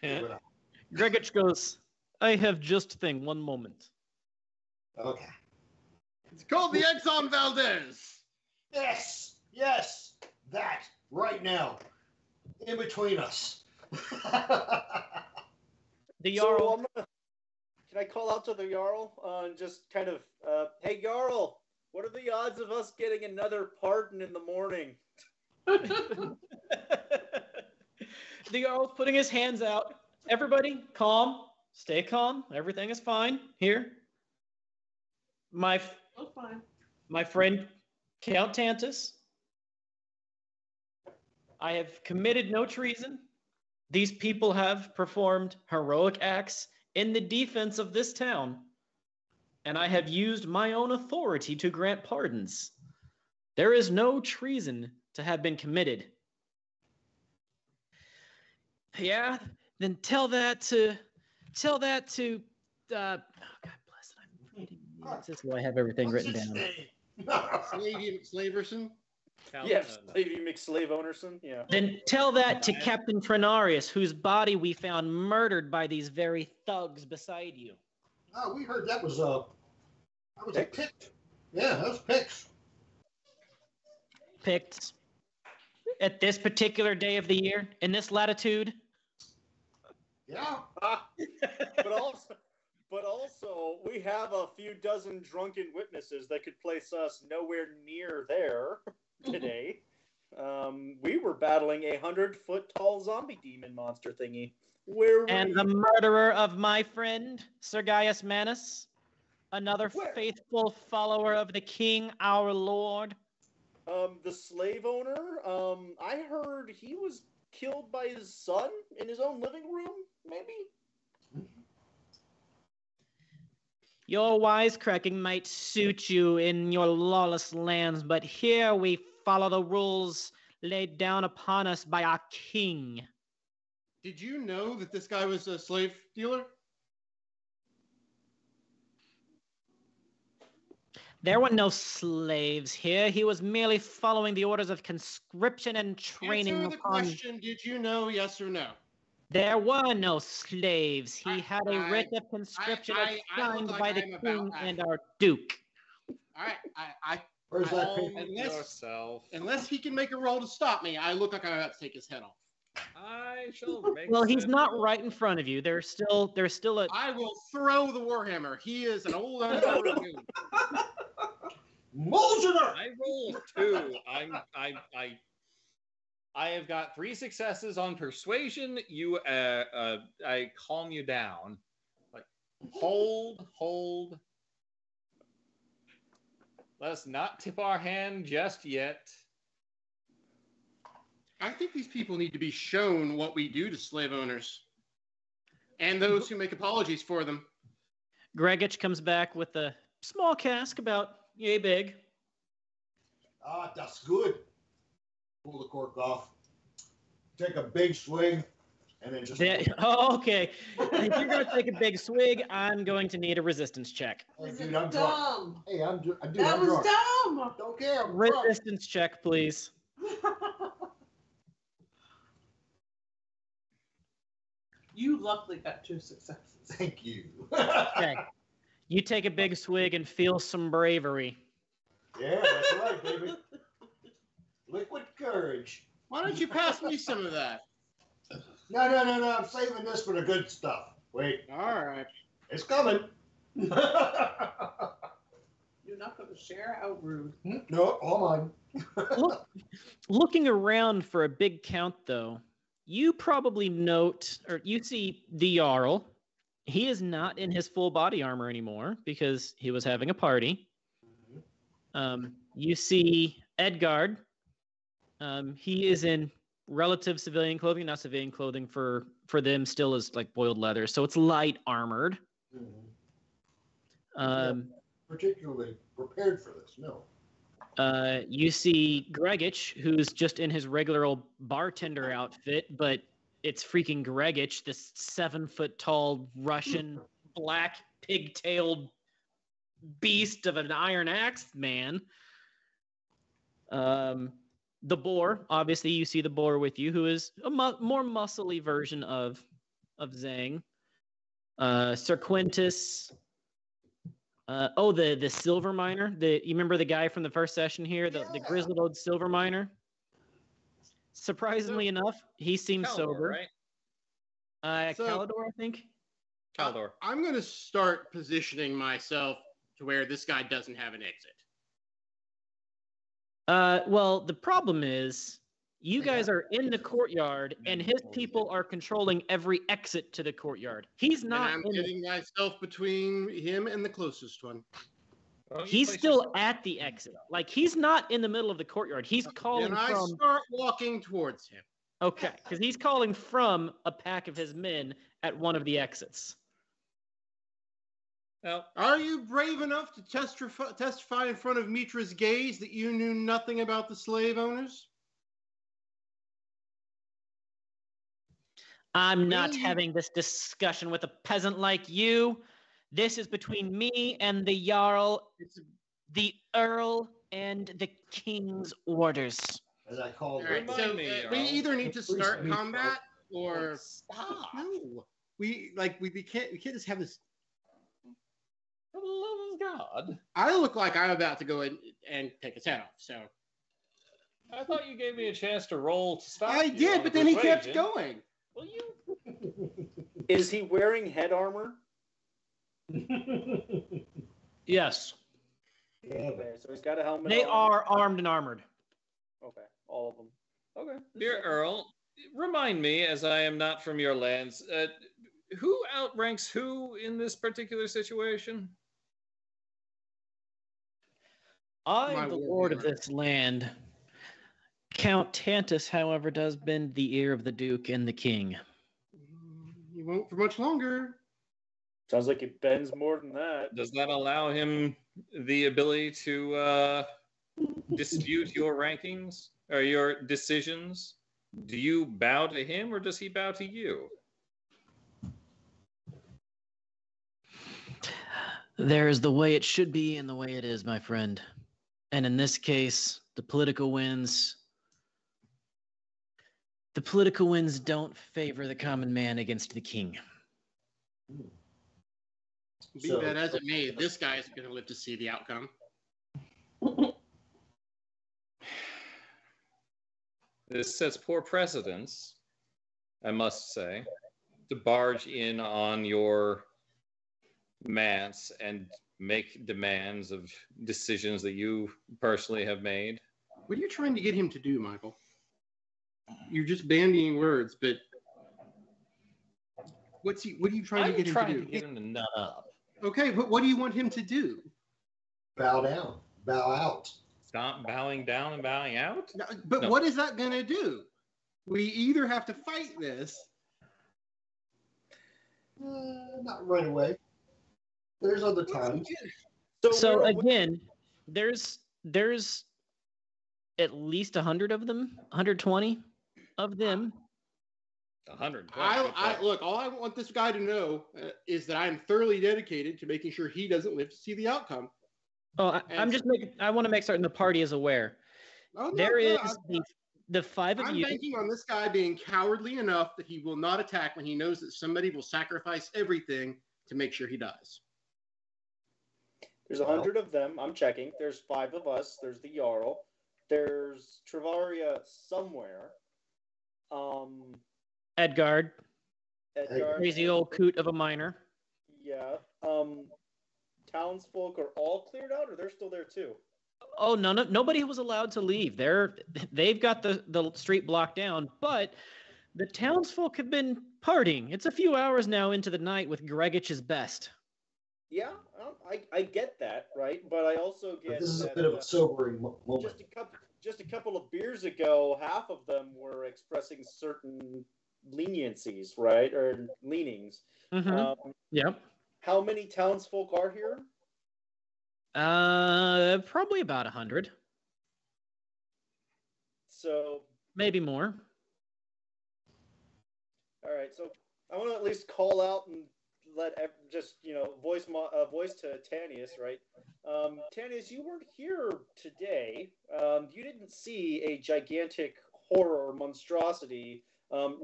Yeah. Gregich goes, I have just thing, one moment. Okay. It's called the Exxon Valdez. Yes, that right now, in between us. The So Jarl. can I call out to the Jarl and just kind of, hey Jarl, what are the odds of us getting another pardon in the morning? The Jarl's putting his hands out. Everybody, calm. Stay calm. Everything is fine. Here. My friend, Count Tantus. I have committed no treason. These people have performed heroic acts in the defense of this town, and I have used my own authority to grant pardons. There is no treason to have been committed. Yeah, then tell that to oh God bless it. I'm reading. This is why I have everything written down. Slaverson. Yes, Lady McSlave Ownerson. Yeah. Then tell that to Captain Trenarius, whose body we found murdered by these very thugs beside you. Oh, we heard that was a Pict. Yeah, that was Picts. Picked at this particular day of the year, in this latitude. Yeah. But also, we have a few dozen drunken witnesses that could place us nowhere near there today. We were battling a 100-foot-tall zombie demon monster thingy. And the murderer of my friend, Sir Gaius Manus, another faithful follower of the King, our Lord. The slave owner, I heard he was killed by his son in his own living room, maybe? Your wisecracking might suit you in your lawless lands, but here we follow the rules laid down upon us by our king. Did you know that this guy was a slave dealer? There were no slaves here. He was merely following the orders of conscription and training. Answer the question, did you know, yes or no? There were no slaves. He had a writ of conscription signed by the king and our duke. All right, Where's that unless he can make a roll to stop me, I look like I'm about to take his head off. I shall make. Well, he's not right in front of you. There's still a. I will throw the warhammer. He is an old untold dude. Mulder! I roll 2. I have got 3 successes on persuasion. I calm you down. Like, hold. Let's not tip our hand just yet. I think these people need to be shown what we do to slave owners and those who make apologies for them. Gregich comes back with a small cask about yay big. Ah, that's good. Pull the cork off. Take a big swig, and then just. Okay. If you're going to take a big swig, I'm going to need a resistance check. Hey, dude, I'm drunk. Hey, I'm drunk. That was dumb. Don't care. I'm Resistance check, please. You luckily got 2 successes. Thank you. Okay. You take a big swig and feel some bravery. Yeah, that's right, baby. Liquid courage. Why don't you pass me some of that? No. I'm saving this for the good stuff. Wait. All right. It's coming. You're not going to share? How rude. No, hold on. Looking around for a big count, though, you probably note, or you see the Jarl. He is not in his full body armor anymore because he was having a party. You see Edgard. He is in relative civilian clothing, not civilian clothing for them still is like boiled leather, so it's light armored. Particularly prepared for this, no. You see Gregich, who's just in his regular old bartender outfit, but it's freaking Gregich, this 7-foot-tall Russian black pig-tailed beast of an iron axe man. The boar, obviously, you see the boar with you, who is a more muscly version of Zhang. Sir Quintus, The silver miner. You remember the guy from the first session here, the grizzled old silver miner. Surprisingly enough, he seems Caldor, sober. right? Calidor, I think. Caldor. I'm going to start positioning myself to where this guy doesn't have an exit. Well, the problem is you guys are in the courtyard, and his people are controlling every exit to the courtyard. He's not. And I'm getting myself between him and the closest one. Well, He's still at the exit. Like, he's not in the middle of the courtyard. He's calling And I from... start walking towards him. Okay, because he's calling from a pack of his men at one of the exits. Well, Are you brave enough to testify in front of Mitra's gaze that you knew nothing about the slave owners? I'm not having this discussion with a peasant like you. This is between me and the Jarl, the Earl, and the King's orders. As I called All right, so we either need to start combat or stop. no. We can't just have this. For the love of God. I look like I'm about to go in and take his head off. So I thought you gave me a chance to roll to stop. I you did, on but the then he kept persuasion. going. Well, you. Is he wearing head armor? Yes. Okay, so he's got a helmet. They on. are armed and armored. Okay, all of them. Okay. Dear Earl, remind me, as I am not from your lands, who outranks who in this particular situation? I'm My the word, lord of Lord. this land. Count Tantus, however, does bend the ear of the Duke and the King. He won't for much longer. Sounds like it bends more than that. Does that allow him the ability to dispute your rankings or your decisions? Do you bow to him or does he bow to you? There is the way it should be and the way it is, my friend. And in this case, the political winds don't favor the common man against the king. Be that as it may, this guy isn't going to live to see the outcome. This sets poor precedents, I must say, to barge in on your manse and make demands of decisions that you personally have made. What are you trying to get him to do, Michael? You're just bandying words, but what are you trying to get him to do? To get him to nut up. Okay, but what do you want him to do? Bow down. Bow out. Stop bowing down and bowing out? No, but No. what is that going to do? We either have to fight this. Not right away. There's other times. So again, there's at least 100 of them, 120 of them. 100. Look, all I want this guy to know is that I'm thoroughly dedicated to making sure he doesn't live to see the outcome. Oh, I want to make certain the party is aware. Oh, no, There no, is the five of I'm you. banking on this guy being cowardly enough that he will not attack when he knows that somebody will sacrifice everything to make sure he dies. There's 100 of them. I'm checking. There's 5 of us. There's the Jarl. There's Travaria somewhere. Edgard, Edgar. crazy old coot of a miner. Yeah. Townsfolk are all cleared out, or they're still there too? Oh, nobody was allowed to leave. They've got the street blocked down, but the townsfolk have been partying. It's a few hours now into the night with Gregich's best. Yeah, I get that, right? But I also But get this is a that, bit of a sobering moment. just a couple of beers ago, half of them were expressing certain leniencies, right, or leanings. Mm-hmm. Yep. How many townsfolk are here? Probably about 100, So, maybe more. all right. So I want to at least call out and voice to Tanius, right? Tanius, you weren't here today. You didn't see a gigantic horror monstrosity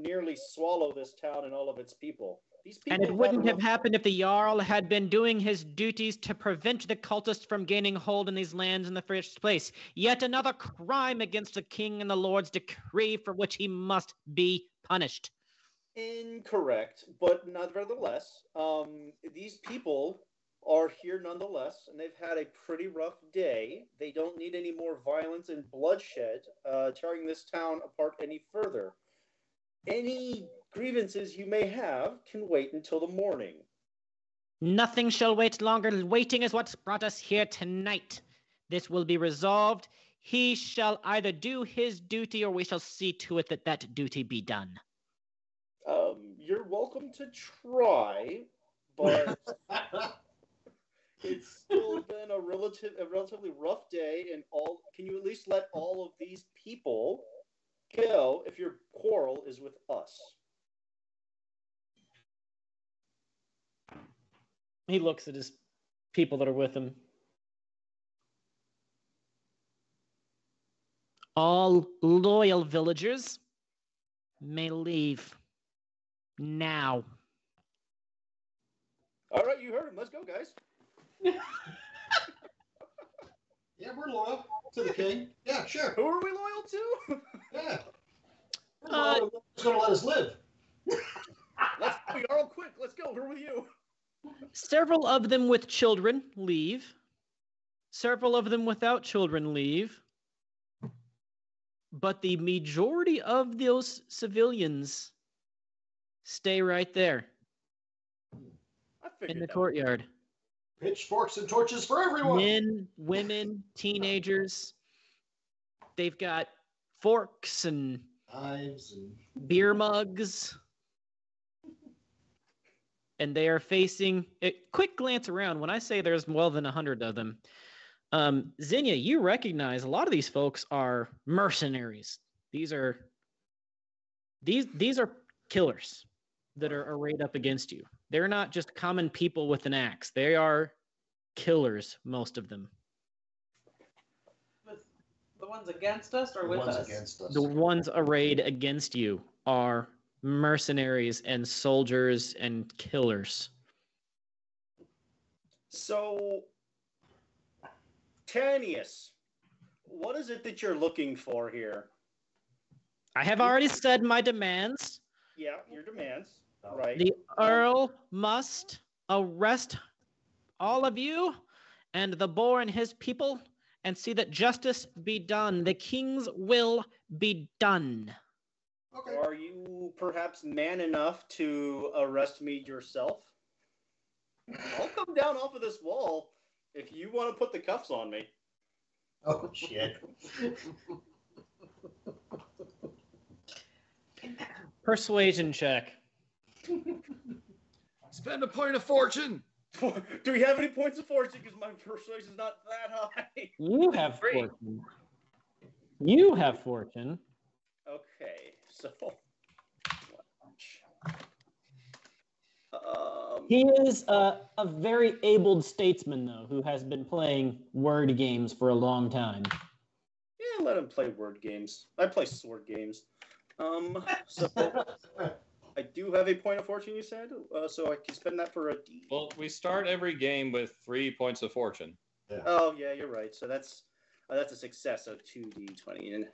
nearly swallow this town and all of its people. These people And it wouldn't have happened if the Jarl had been doing his duties to prevent the cultists from gaining hold in these lands in the first place. Yet another crime against the king and the Lord's decree for which he must be punished. Incorrect, but nevertheless, these people are here nonetheless, and they've had a pretty rough day. They don't need any more violence and bloodshed tearing this town apart any further. Any grievances you may have can wait until the morning. Nothing shall wait longer. Waiting is what's brought us here tonight. This will be resolved. He shall either do his duty or we shall see to it that that duty be done. You're welcome to try, but it's still been a relatively rough day, and can you at least let all of these people go if your quarrel is with us? He looks at his people that are with him. All loyal villagers may leave now. All right, you heard him. Let's go, guys. Yeah, we're loyal to the king. Yeah, sure. Who are we loyal to? Yeah. Who's going to let us live? We are all quick. Let's go. Who are with you? Several of them with children leave. Several of them without children leave. But the majority of those civilians stay right there in the courtyard. Pitchforks and torches for everyone. Men, women, teenagers. They've got forks and knives and beer mugs. And they are facing a quick glance around. When I say there's more than 100 of them, Zinnia, you recognize a lot of these folks are mercenaries. These are killers that are arrayed up against you. They're not just common people with an axe. They are killers, most of them. The ones against us or with us? Against us. The ones arrayed against you are mercenaries and soldiers and killers. So, Tanius, what is it that you're looking for here? I have already said my demands. Yeah, your demands. Right. The Earl must arrest all of you and the boar and his people and see that justice be done. The king's will be done. Okay. Are you perhaps man enough to arrest me yourself? I'll come down off of this wall if you want to put the cuffs on me. Oh, shit. Persuasion check. Spend a point of fortune. Do we have any points of fortune? Because my persuasion's not that high. You have fortune. You have fortune. Okay, so He is a very abled statesman, though, who has been playing word games for a long time. yeah, let him play word games. I play sword games. So I do have a point of fortune, you said, so I can spend that for a D. Well, we start every game with 3 points of fortune. Yeah. Oh yeah, you're right. So that's a success of 2d20. And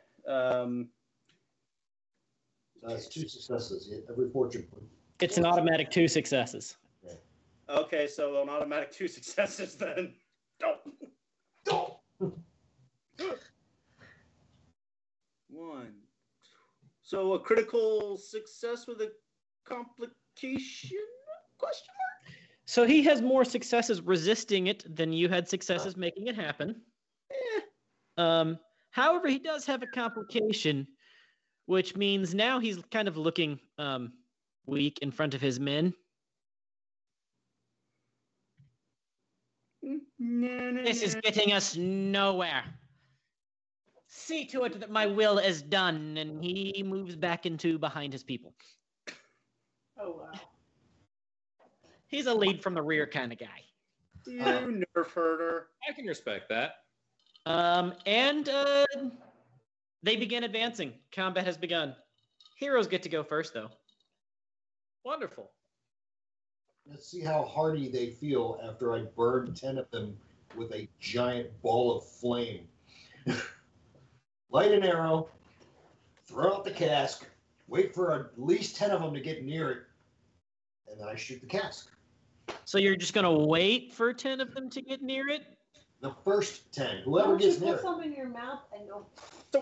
That's 2 successes. Every fortune point. It's an automatic 2 successes. okay, so an automatic 2 successes then. Don't. 1. So a critical success with a complication? Question mark? So he has more successes resisting it than you had successes making it happen. However, he does have a complication, which means now he's kind of looking weak in front of his men. This is getting us nowhere. See to it that my will is done, and he moves back into behind his people. Oh, wow. He's a lead from the rear kind of guy. You nerf herder. I can respect that. And they begin advancing. Combat has begun. Heroes get to go first, though. Wonderful. Let's see how hardy they feel after I burn 10 of them with a giant ball of flame. Light an arrow, throw out the cask, wait for at least 10 of them to get near it, and then I shoot the cask. So you're just gonna wait for 10 of them to get near it? The first 10, whoever Don't you gets near put it. something in your mouth and go.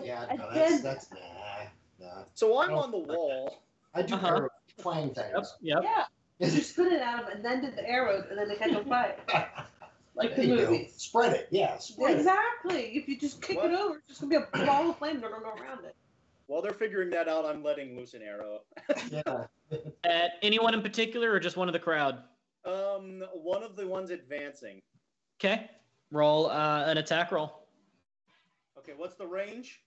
Yeah, And no, then- that's nah. So I'm on the wall. I do arrow twang Yep. things. Yep. Yeah. You spit it at them and then did the arrows and then they catch on fire. Like the There you go. movies. Spread it, yeah, spread it. Exactly. If you just kick What? it over, it's just gonna be a ball of flame running around it. While they're figuring that out, I'm letting loose an arrow. Yeah. At anyone in particular, or just one of the crowd? One of the ones advancing. Okay. Roll an attack roll. Okay, what's the range?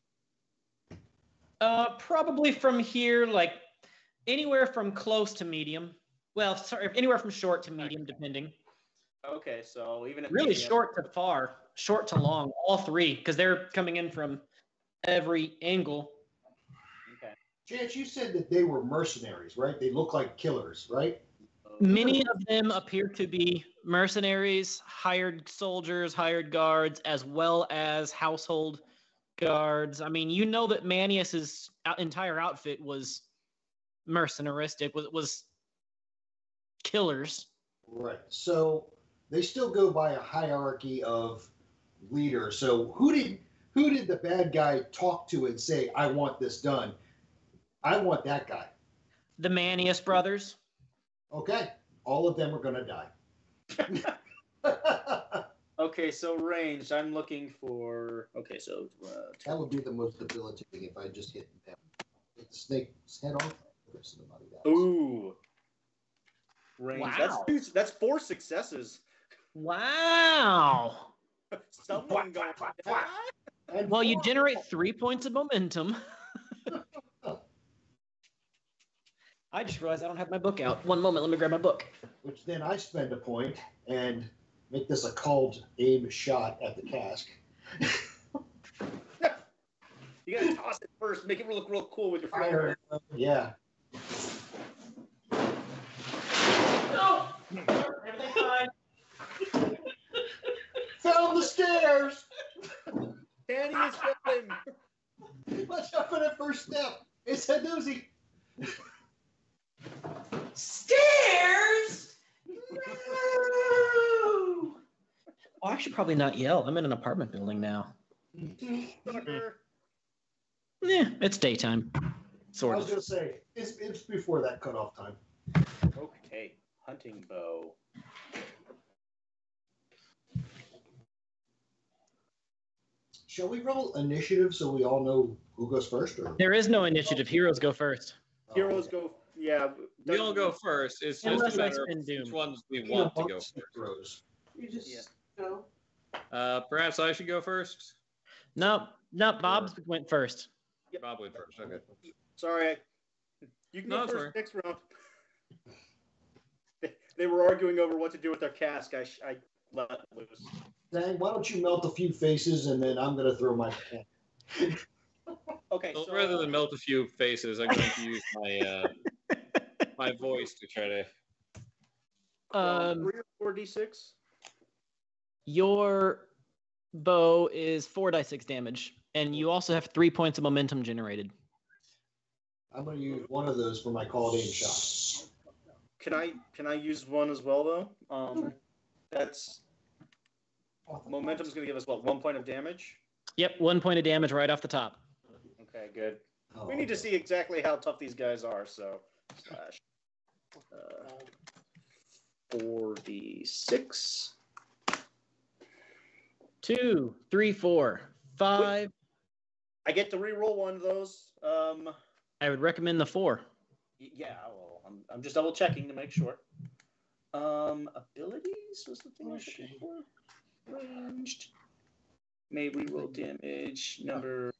Probably from here, like anywhere from close to medium. Well, sorry, anywhere from short to medium, depending. Okay, so even at Really medium- short to far, short to long, all three, because they're coming in from every angle. Okay. Chance, you said that they were mercenaries, right? They look like killers, right? Many of them appear to be mercenaries, hired soldiers, hired guards, as well as household guards. I mean, you know that Manius's entire outfit was mercenaristic, was killers. Right. So they still go by a hierarchy of leaders. So who did the bad guy talk to and say, "I want this done"? I want that guy. The Manius brothers. Okay. All of them are going to die. Okay, so ranged. I'm looking for. Okay, so. That would be the most debilitating if I just hit the snake's head off. Or somebody dies. Ooh. Range. Wow. That's 4 successes. Wow. Someone going. And Well, you four- generate 3 points of momentum. I just realized I don't have my book out. One moment, let me grab my book. Which then I spend a point and make this a called aim shot at the cask. You gotta toss it first. Make it look real cool with your fire. Fire. Yeah. No! Everything's fine. Found the stairs. Danny is going. Watch out for that first step. It's a doozy. Stairs! No! Oh, I should probably not yell. I'm in an apartment building now. Sucker. Yeah, it's daytime. I Sort was of. gonna say it's before that cutoff time. Okay, hunting bow. Shall we roll initiative so we all know who goes first? Or There is no initiative. Heroes go first. Heroes go. Yeah. We all go first. It's just Unless a I matter of spin Doom. which ones we want to go Amongst first. heroes. You just Yeah. go. Perhaps I should go first. No, Bob went first. Bob went first. Okay. Sorry. You can No, go it's first next round. They were arguing over what to do with their cask. I let loose. Dang, why don't you melt a few faces and then I'm gonna throw my pen. Okay, So so rather than melt a few faces, I'm going to use my my voice to try to. 3 or 4d6. Your bow is 4d6 damage, and you also have 3 points of momentum generated. I'm gonna use one of those for my called aim shot. Can I use one as well though? That's momentum's gonna give us what, 1 point of damage? Yep, 1 point of damage right off the top. Okay, good. Oh, We need to see exactly how tough these guys are. So slash 4d6. 2, 3, 4, 5. I get to re-roll one of those. I would recommend the 4. Yeah, well, I'm just double checking to make sure. Abilities was the thing I was looking for. Ranged. May reroll damage number.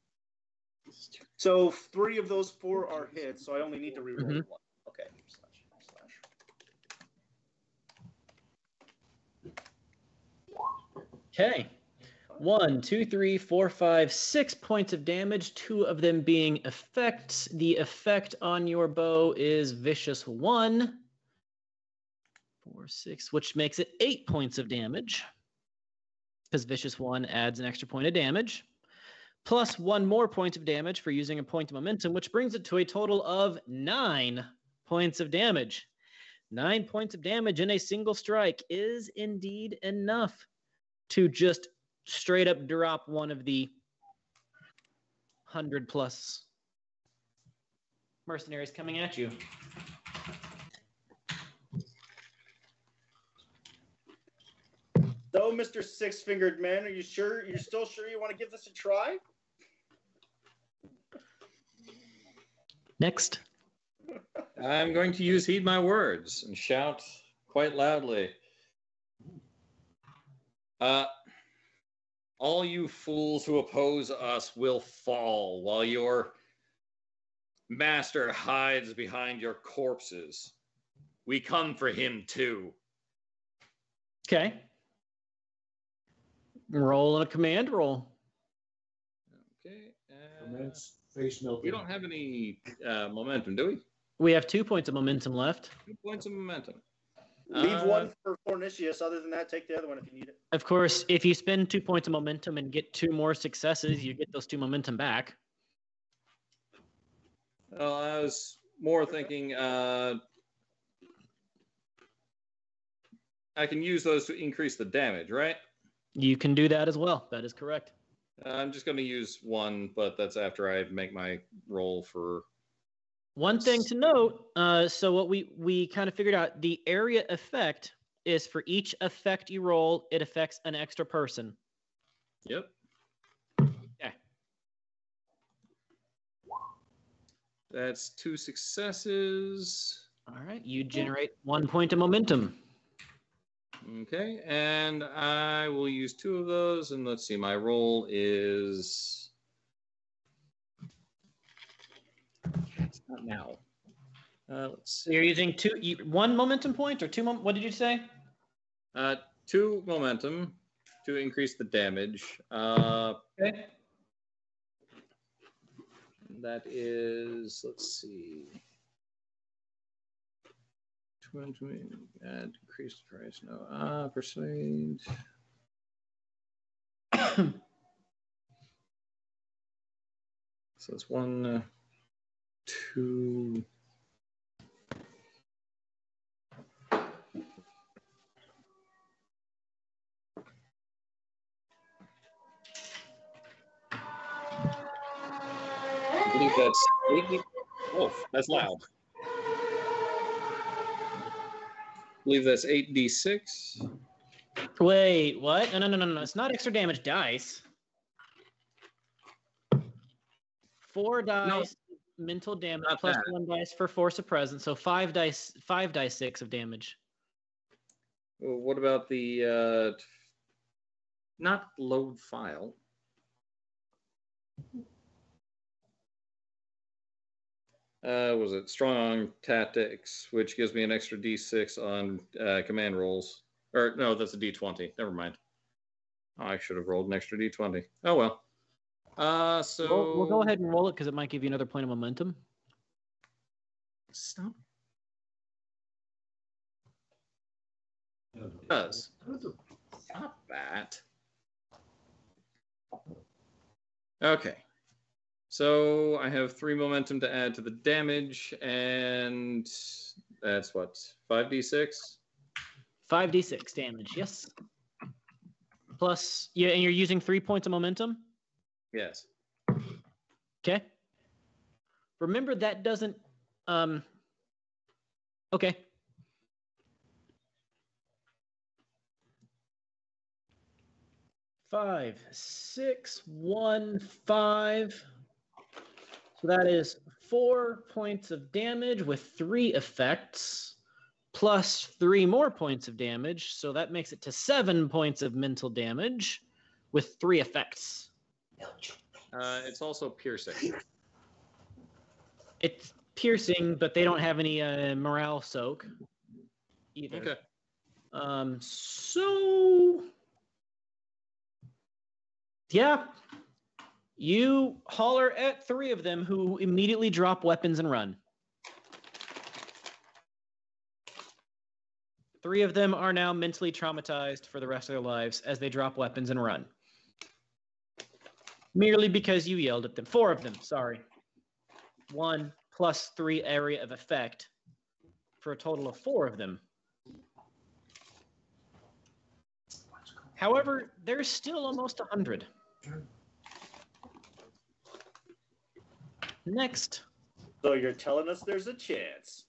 So 3 of those 4 are hits, so I only need to reroll Mhm. one. Okay. Okay. 1, 2, 3, 4, 5, 6 points of damage, 2 of them being effects. The effect on your bow is Vicious 1. 4, 6, which makes it 8 points of damage. Because Vicious One adds an extra point of damage. Plus 1 more point of damage for using a point of momentum, which brings it to a total of 9 points of damage. 9 points of damage in a single strike is indeed enough to just straight up drop one of the 100+ mercenaries coming at you. So, Mr. Six-Fingered Man, are you sure? You're still sure you want to give this a try? Next. I'm going to use Heed My Words and shout quite loudly. All you fools who oppose us will fall while your master hides behind your corpses. We come for him too. Okay. Roll a command roll. Okay. Immense face melting. We don't have any momentum, do we? We have 2 points of momentum left. 2 points of momentum. Leave one for Fornicius. Other than that, take the other one if you need it. Of course, if you spend 2 points of momentum and get 2 more successes, you get those 2 momentum back. Well, I was more thinking I can use those to increase the damage, right? You can do that as well. That is correct. I'm just going to use 1, but that's after I make my roll for... One thing to note, so what we kind of figured out, the area effect is for each effect you roll, it affects an extra person. Yep. Okay. That's 2 successes. All right, you generate 1 point of momentum. Okay, and I will use 2 of those, and let's see, my roll is... It's not now. Let's So you're using 1 momentum point or 2? What did you say? 2 momentum to increase the damage. Okay. That is, let's see. 20, add increased price. No. Persuade. So it's 1, 2. I believe that's 80. Oh, that's loud. I believe that's 8d6. Wait, what? No. It's not extra damage dice. 4 dice mental damage plus 1 dice for force of presence, so 5 dice 6 of damage. Well, what about the not load file? Was it strong tactics, which gives me an extra d6 on command rolls? Or no, that's a d20. Never mind. Oh, I should have rolled an extra d20. Oh well. So We'll go ahead and roll it because it might give you another point of momentum. Stop. It does. Stop that. Okay. So I have 3 momentum to add to the damage, and that's what, 5d6? 5d6 damage, yes. Plus, yeah, and you're using 3 points of momentum? Yes. Okay. Remember that doesn't, okay. Five, 6, 1, 5. So that is 4 points of damage with 3 effects, plus 3 more points of damage. So that makes it to 7 points of mental damage with 3 effects. It's also piercing. It's piercing, but they don't have any morale soak either. Okay. So yeah. You holler at 3 of them who immediately drop weapons and run. 3 of them are now mentally traumatized for the rest of their lives as they drop weapons and run. Merely because you yelled at them. 4 of them, sorry. 1 plus 3 area of effect for a total of 4 of them. However, there's still almost 100. Next. So you're telling us there's a chance.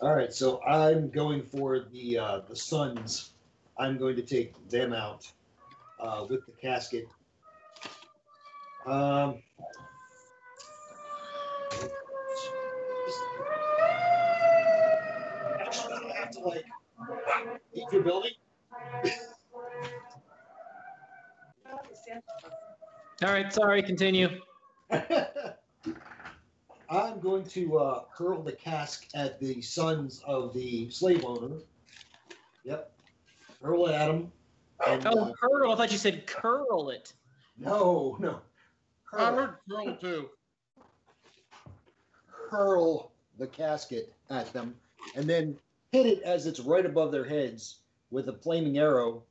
All right, so I'm going for the sons. I'm going to take them out with the casket. Actually, I have to leave your building. All right, sorry, continue. I'm going to hurl the cask at the sons of the slave owner. Yep. Hurl it at them. And, hurl. I thought you said curl it. No. I heard curl too. Hurl the casket at them, and then hit it as it's right above their heads with a flaming arrow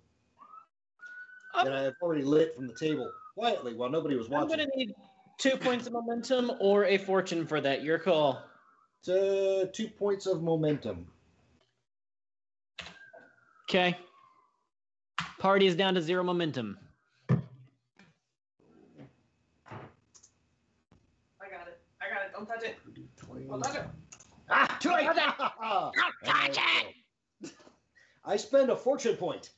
that I have already lit from the table quietly while nobody was watching. I'm going to need 2 points of momentum or a fortune for that. Your call. It's 2 points of momentum. Okay. Party is down to 0 momentum. I got it. Don't touch it. Don't touch it. Too late! Don't touch it! I spend a fortune point.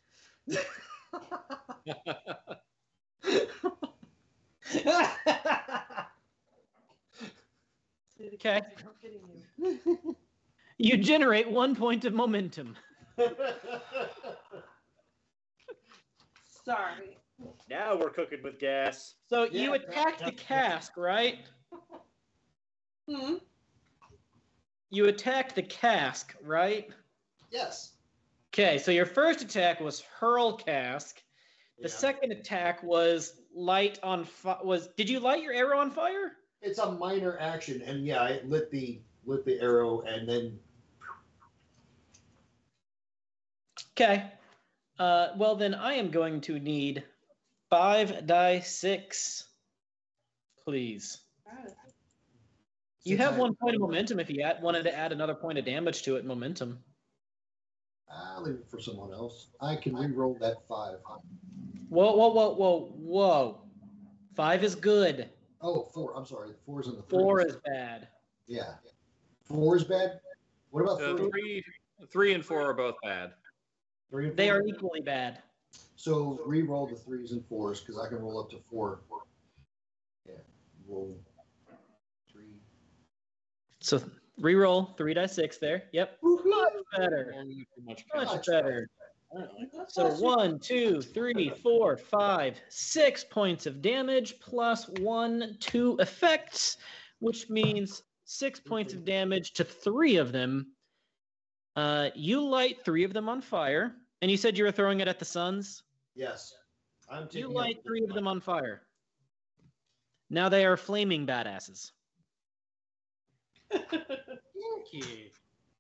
Okay. You generate 1 point of momentum. Sorry. Now we're cooking with gas. So you attack the cask, right? Hmm? You attack the cask, right? Yes. Okay, so your first attack was hurl cask. The second attack was light on fire. Did you light your arrow on fire? It's a minor action, and yeah, I lit the arrow, and then. Okay. Well, then I am going to need 5 die 6, please. You have 1 point of momentum if you wanted to add another point of damage to it. Momentum. I'll leave it for someone else. I can re-roll that 5. Whoa. 5 is good. Oh, 4. I'm sorry. 4 is in the 4 is bad. Yeah. 4 is bad? What about 3? 3 and 4 are both bad. 3 and 4? They are equally bad. So re-roll the 3s and 4s because I can roll up to 4. Yeah. Roll 3. So re-roll 3 die 6 there. Yep. Much better. Much better. So 1, 2, 3, 4, 5, 6 points of damage plus 1, 2 effects, which means 6 points of damage to 3 of them. You light 3 of them on fire, and you said you were throwing it at the suns? Yes. You light 3 of them on fire. Now they are flaming badasses.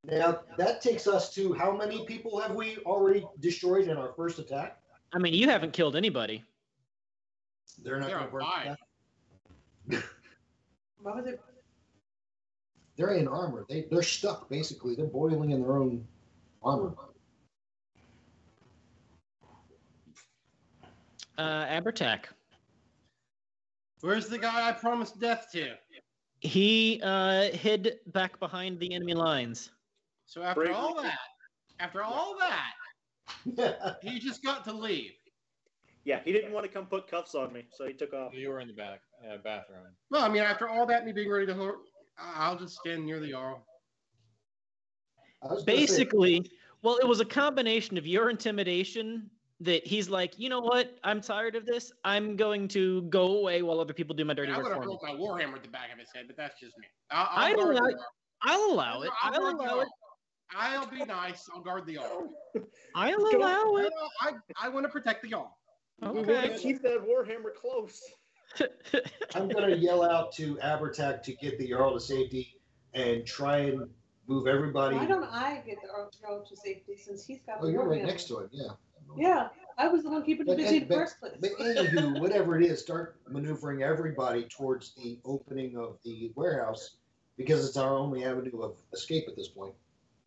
Now, that takes us to how many people have we already destroyed in our first attack? I mean, you haven't killed anybody. They're not going to burn. What was it? They're in armor. They're stuck, basically. They're boiling in their own armor. Abertac. Where's the guy I promised death to? He hid back behind the enemy lines. So after all that, he just got to leave. Yeah, he didn't want to come put cuffs on me, so he took off. You were in the bathroom. Well, I mean, after all that, me being ready to, I'll just stand near the Jarl. Basically, well, it was a combination of your intimidation that he's like, you know what? I'm tired of this. I'm going to go away while other people do my dirty work for me. I would have rolled my warhammer at the back of his head, but that's just me. I'll allow it. I'll allow it. I'll be nice. I'll guard the Jarl. I'll allow it. I want to protect the Jarl. We want to keep that warhammer close. I'm going to yell out to Abertac to get the Jarl to safety and try and Move everybody. Why don't I get the road to safety since he's got the Oh, you're right warhammer? next to it. Yeah. Yeah, I was the one keeping him busy in the first place. But anywho, whatever it is, start maneuvering everybody towards the opening of the warehouse because it's our only avenue of escape at this point.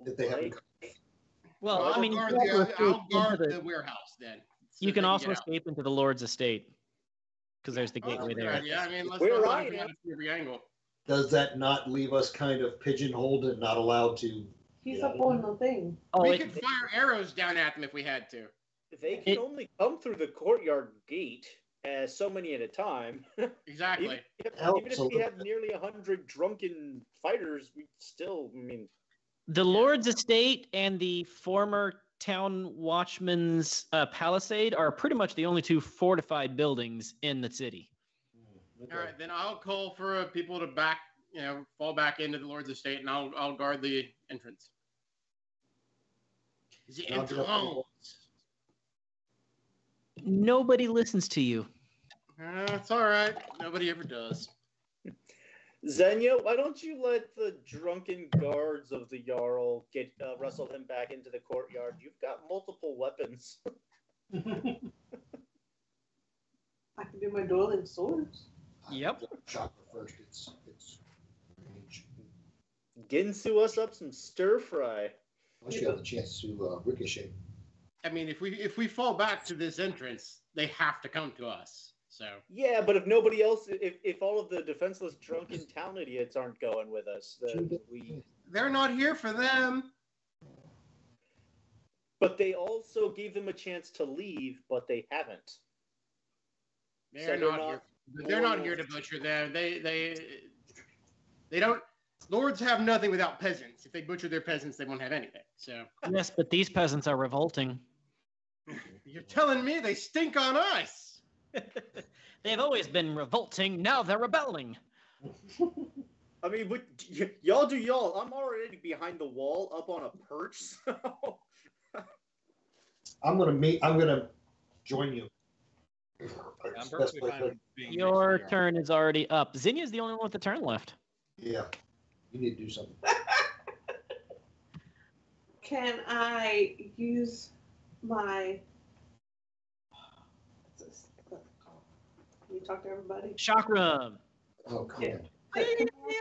That they haven't. Well, I mean, I'll guard the warehouse then. So you can they also get out. escape into the Lord's estate because there's the Oh, gateway that's a good there. idea. I mean, let's Where not I look am. at every angle. Does that not leave us kind of pigeonholed and not allowed to? He's Yeah. up on the thing. Oh, We it, could fire arrows down at them if we had to. They can only come through the courtyard gate as so many at a time. Exactly. Even if we had nearly 100 drunken fighters, we still, I mean... the Lord's estate and the former town watchman's palisade are pretty much the only two fortified buildings in the city. All right, then I'll call for people to fall back into the Lord's estate, and I'll guard the entrance. The And I'll get up entrance. Nobody listens to you. It's all right. Nobody ever does. Xenia, why don't you let the drunken guards of the Jarl wrestle him back into the courtyard? You've got multiple weapons. I can do my dueling swords. Yep. Chakra first. It's range. Ginsu us up some stir fry. Unless you have the chance to ricochet. I mean, if we fall back to this entrance, they have to come to us. So Yeah, but if nobody else, if all of the defenseless drunken town idiots aren't going with us, then they're not here for them. But they also gave them a chance to leave, but they haven't. They're not here to butcher them. They don't. Lords have nothing without peasants. If they butcher their peasants, they won't have anything. So Yes, but these peasants are revolting. you're telling me they stink on ice? They've always been revolting. Now they're rebelling. I mean, y'all do y'all. I'm already behind the wall, up on a perch. So. I'm gonna join you. I'm perfectly fine with being Your next to turn is already up. Zinnia's the only one with a turn left. Yeah. You need to do something. Can I use my... Can you talk to everybody? Chakra. Oh, Conan. And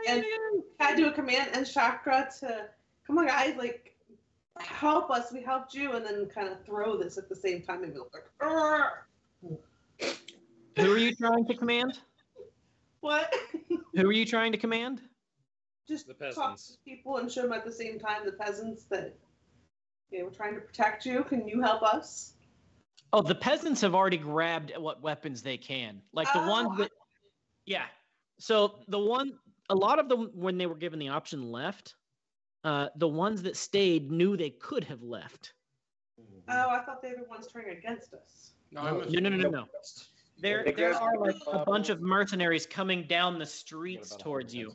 can I do a command and chakra to... Come on, guys, like, help us. We helped you. And then kind of throw this at the same time. Maybe like, "Arr!" Who are you trying to command? What? Who are you trying to command? Just The talk peasants. to people and show them at the same time, the peasants, that we're trying to protect you. Can you help us? Oh, the peasants have already grabbed what weapons they can. Like the ones that, yeah. So a lot of them, when they were given the option, left. The ones that stayed knew they could have left. Oh, I thought they were the ones turning against us. No. There are like a bunch of mercenaries coming down the streets towards you.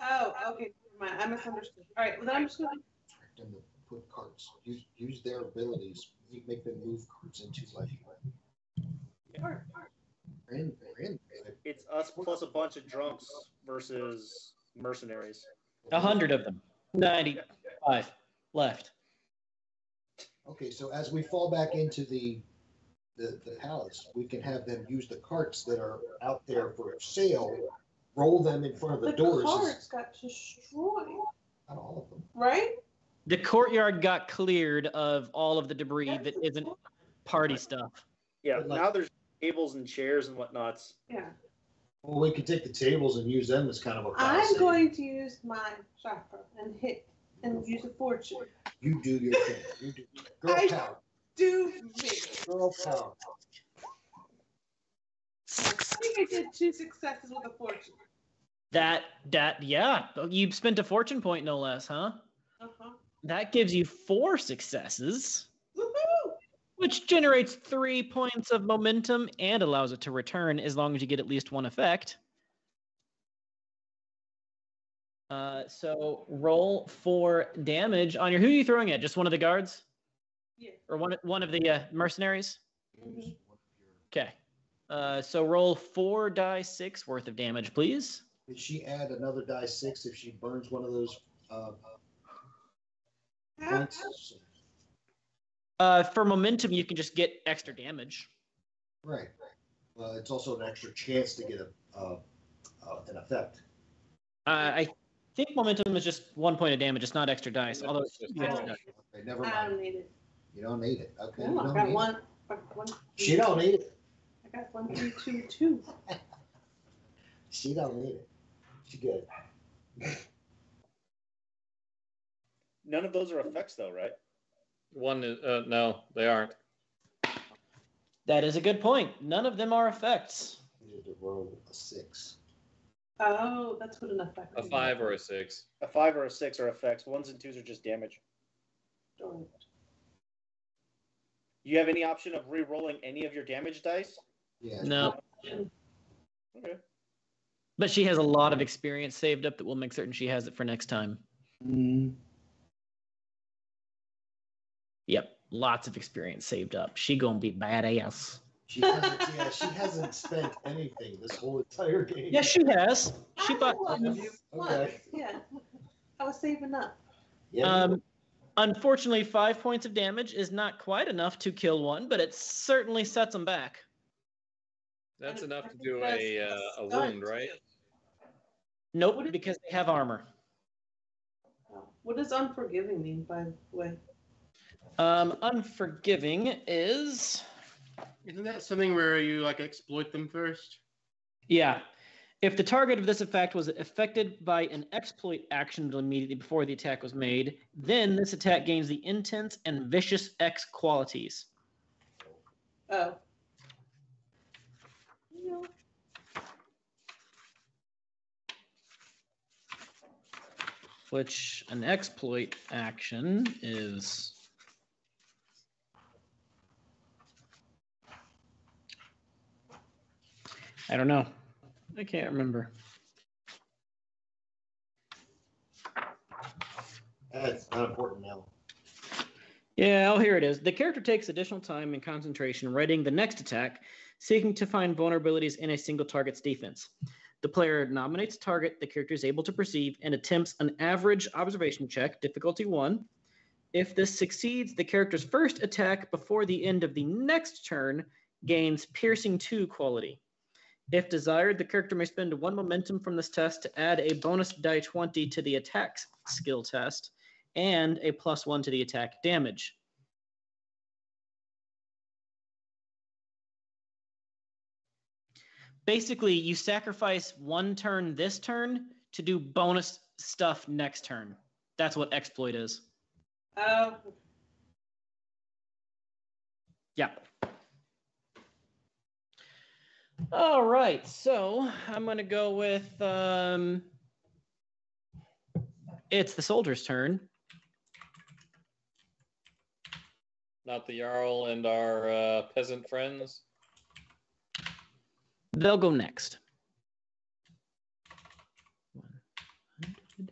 Oh, okay. Never mind. I misunderstood. All right. Well, then I'm just going to... Them to put carts. Use their abilities. Make them move carts into life. It's us plus a bunch of drunks versus mercenaries. 100 of them. 95 left. Okay, so as we fall back into the palace, we can have them use the carts that are out there for sale, roll them in front of the doors. The carts got destroyed. Not all of them. Right? The courtyard got cleared of all of the debris that isn't party stuff. Yeah, But, like- now there's tables and chairs and whatnots. Yeah. Well, we could take the tables and use them as kind of a I'm palisade. going to use my chakra and use a fortune. You do your thing. You do. Girl I- power. Do me. Girl power. I think I did 2 successes with a fortune. Yeah. You spent a fortune point, no less, huh? Uh-huh. That gives you 4 successes, Woohoo! which generates 3 points of momentum and allows it to return as long as you get at least 1 effect. So roll for damage on your... Who are you throwing at? Just one of the guards? Yeah. Or one of the mercenaries? Mhm. Okay. So roll 4 die 6 worth of damage, please. Did she add another die 6 if she burns one of those points. For momentum, you can just get extra damage. Right. It's also an extra chance to get an effect. I think momentum is just 1 point of damage. It's not extra dice. Although it's extra dice. Okay, never I mind. don't need it. You don't need it. Okay. No, you I don't got need one. it. She don't need it. I got 1, 3, 2, 2. She don't need it. She good. None of those are effects, though, right? One is no, they aren't. That is a good point. None of them are effects. You need to roll a 6. Oh, that's what an effect A is. 5 or a 6. A 5 or a 6 are effects. 1s and 2s are just damage. Don't. You have any option of re-rolling any of your damage dice? Yeah. No. Okay. But she has a lot of experience saved up that will make certain she has it for next time. Mm. Yep. Lots of experience saved up. She gonna be badass. She hasn't spent anything this whole entire game. Yes, she has. She bought. Have you? Okay. Yeah. I was saving up. Yeah. Unfortunately, 5 points of damage is not quite enough to kill one, but it certainly sets them back. That's And enough I to think do that's a a wound, stunt. right? Nope, because they have armor. What does unforgiving mean, by the way? Unforgiving is... Isn't that something where you like exploit them first? Yeah. If the target of this effect was affected by an exploit action immediately before the attack was made, then this attack gains the intense and vicious X qualities. Oh. No. Which an exploit action is... I don't know. I can't remember. That's not important now. Yeah, oh, here it is. The character takes additional time and concentration writing the next attack, seeking to find vulnerabilities in a single target's defense. The player nominates a target the character is able to perceive and attempts an average observation check, difficulty 1. If this succeeds, the character's first attack before the end of the next turn gains piercing 2 quality. If desired, the character may spend 1 momentum from this test to add a bonus die 20 to the attack skill test and a +1 to the attack damage. Basically, you sacrifice 1 turn this turn to do bonus stuff next turn. That's what exploit is. Oh. Yeah. All right, so I'm going to go with it's the soldier's turn. Not the Jarl and our peasant friends. They'll go next. 100.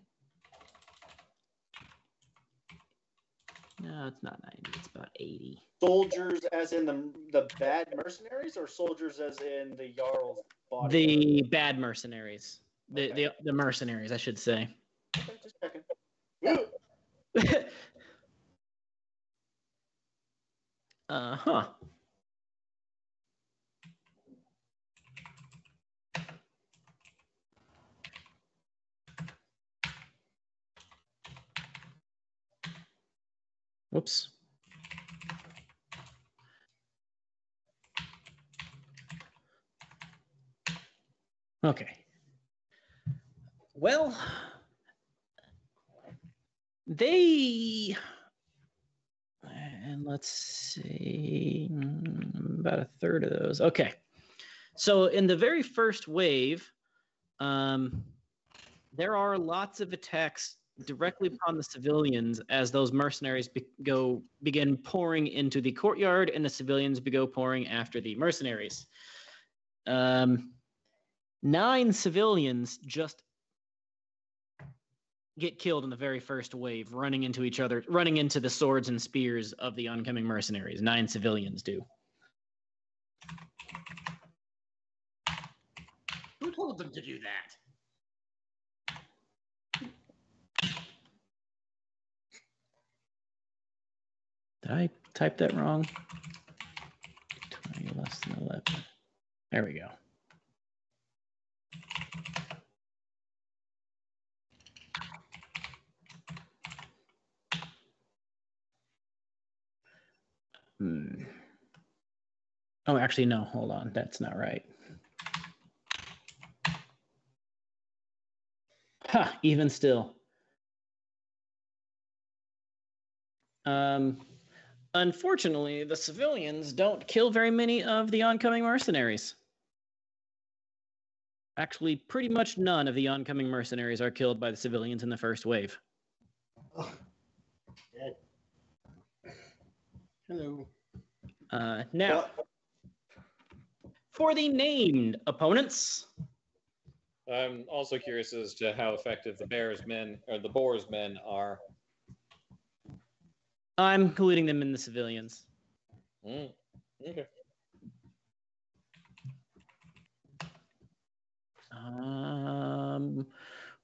No, it's not 90. It's about 80. Soldiers as in the bad mercenaries, or soldiers as in the Jarl's body? The bad mercenaries. Okay. The mercenaries, I should say. Okay, just checking. Uh-huh. Whoops. Okay. Well, they... And let's see, about a third of those. Okay. So in the very first wave, there are lots of attacks directly upon the civilians as those mercenaries begin pouring into the courtyard, and the civilians go pouring after the mercenaries. 9 civilians just get killed in the very first wave, running into each other, running into the swords and spears of the oncoming mercenaries. 9 civilians do. Who told them to do that? Did I type that wrong? 20 less than 11. There we go. Oh, actually, no. Hold on. That's not right. Ha! Even still. Unfortunately, the civilians don't kill very many of the oncoming mercenaries. Actually, pretty much none of the oncoming mercenaries are killed by the civilians in the first wave. Oh, yeah. Hello. Now, for the named opponents. I'm also curious as to how effective the Bears men or the Boars men are. I'm including them in the civilians. Okay.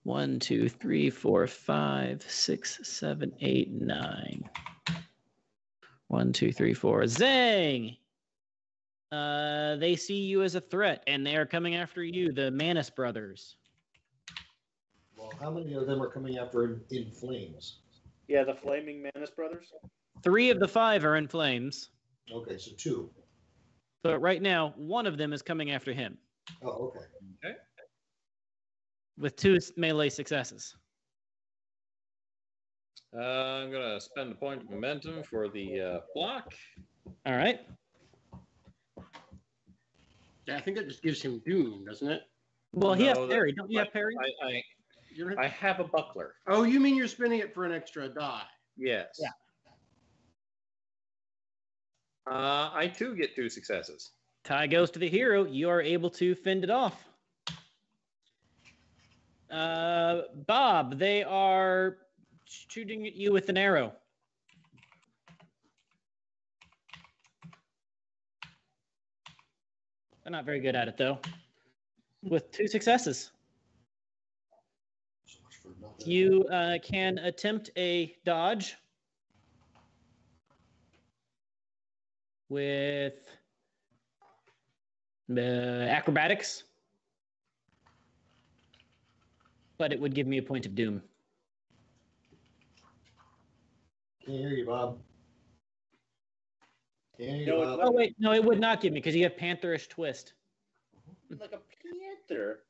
1, 2, 3, 4, 5, 6, 7, 8, 9. 1, 2, 3, 4. Zang! They see you as a threat, and they are coming after you, the Manus brothers. Well, how many of them are coming after in flames? Yeah, the Flaming Manus brothers. 3 of the 5 are in flames. Okay, so 2. But right now, 1 of them is coming after him. Oh, okay. Okay. With 2 melee successes. I'm going to spend a point of momentum for the block. All right. Yeah, I think that just gives him doom, doesn't it? Well, he has No, parry. Don't you have parry? I have a buckler. Oh, you mean you're spending it for an extra die? Yes. Yeah. I too get 2 successes. Tie goes to the hero. You are able to fend it off. Bob, they are shooting at you with an arrow. They're not very good at it, though. With 2 successes. You can attempt a dodge with acrobatics, but it would give me a point of doom. Can't hear you, Bob. Can't hear you, No, Bob. Oh, wait. No, it would not give me because you have Pantherish Twist. Like a panther.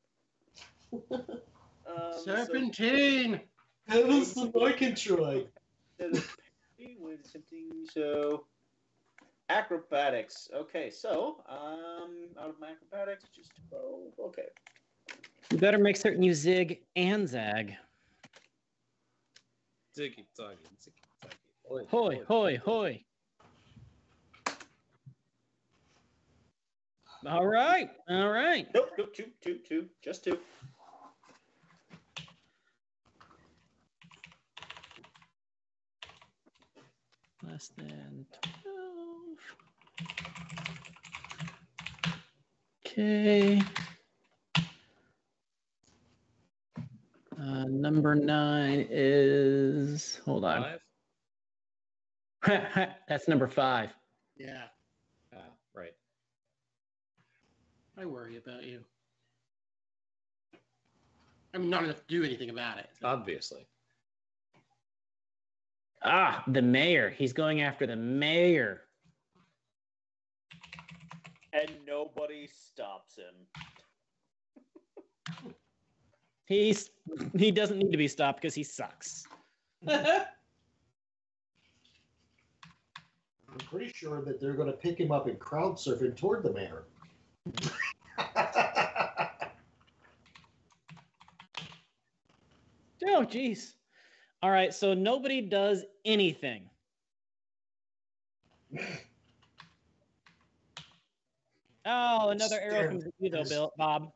Serpentine! That was the I can try. So, acrobatics. Okay, so out of my acrobatics, just 12. Okay. You better make certain you zig and zag. Ziggy zaggy, ziggy zaggy. Hoi, hoi, hoi. All right, all right. Nope, two, just 2. Less than 12. Okay. Number 9 is, hold on. 5? That's number 5. Yeah, Right. I worry about you. I'm not enough to do anything about it. Obviously. Ah, the mayor. He's going after the mayor. And nobody stops him. He doesn't need to be stopped because he sucks. I'm pretty sure that they're going to pick him up and crowd surf him toward the mayor. Oh, geez. All right, so nobody does anything. Oh, another arrow comes at you, though, Bob.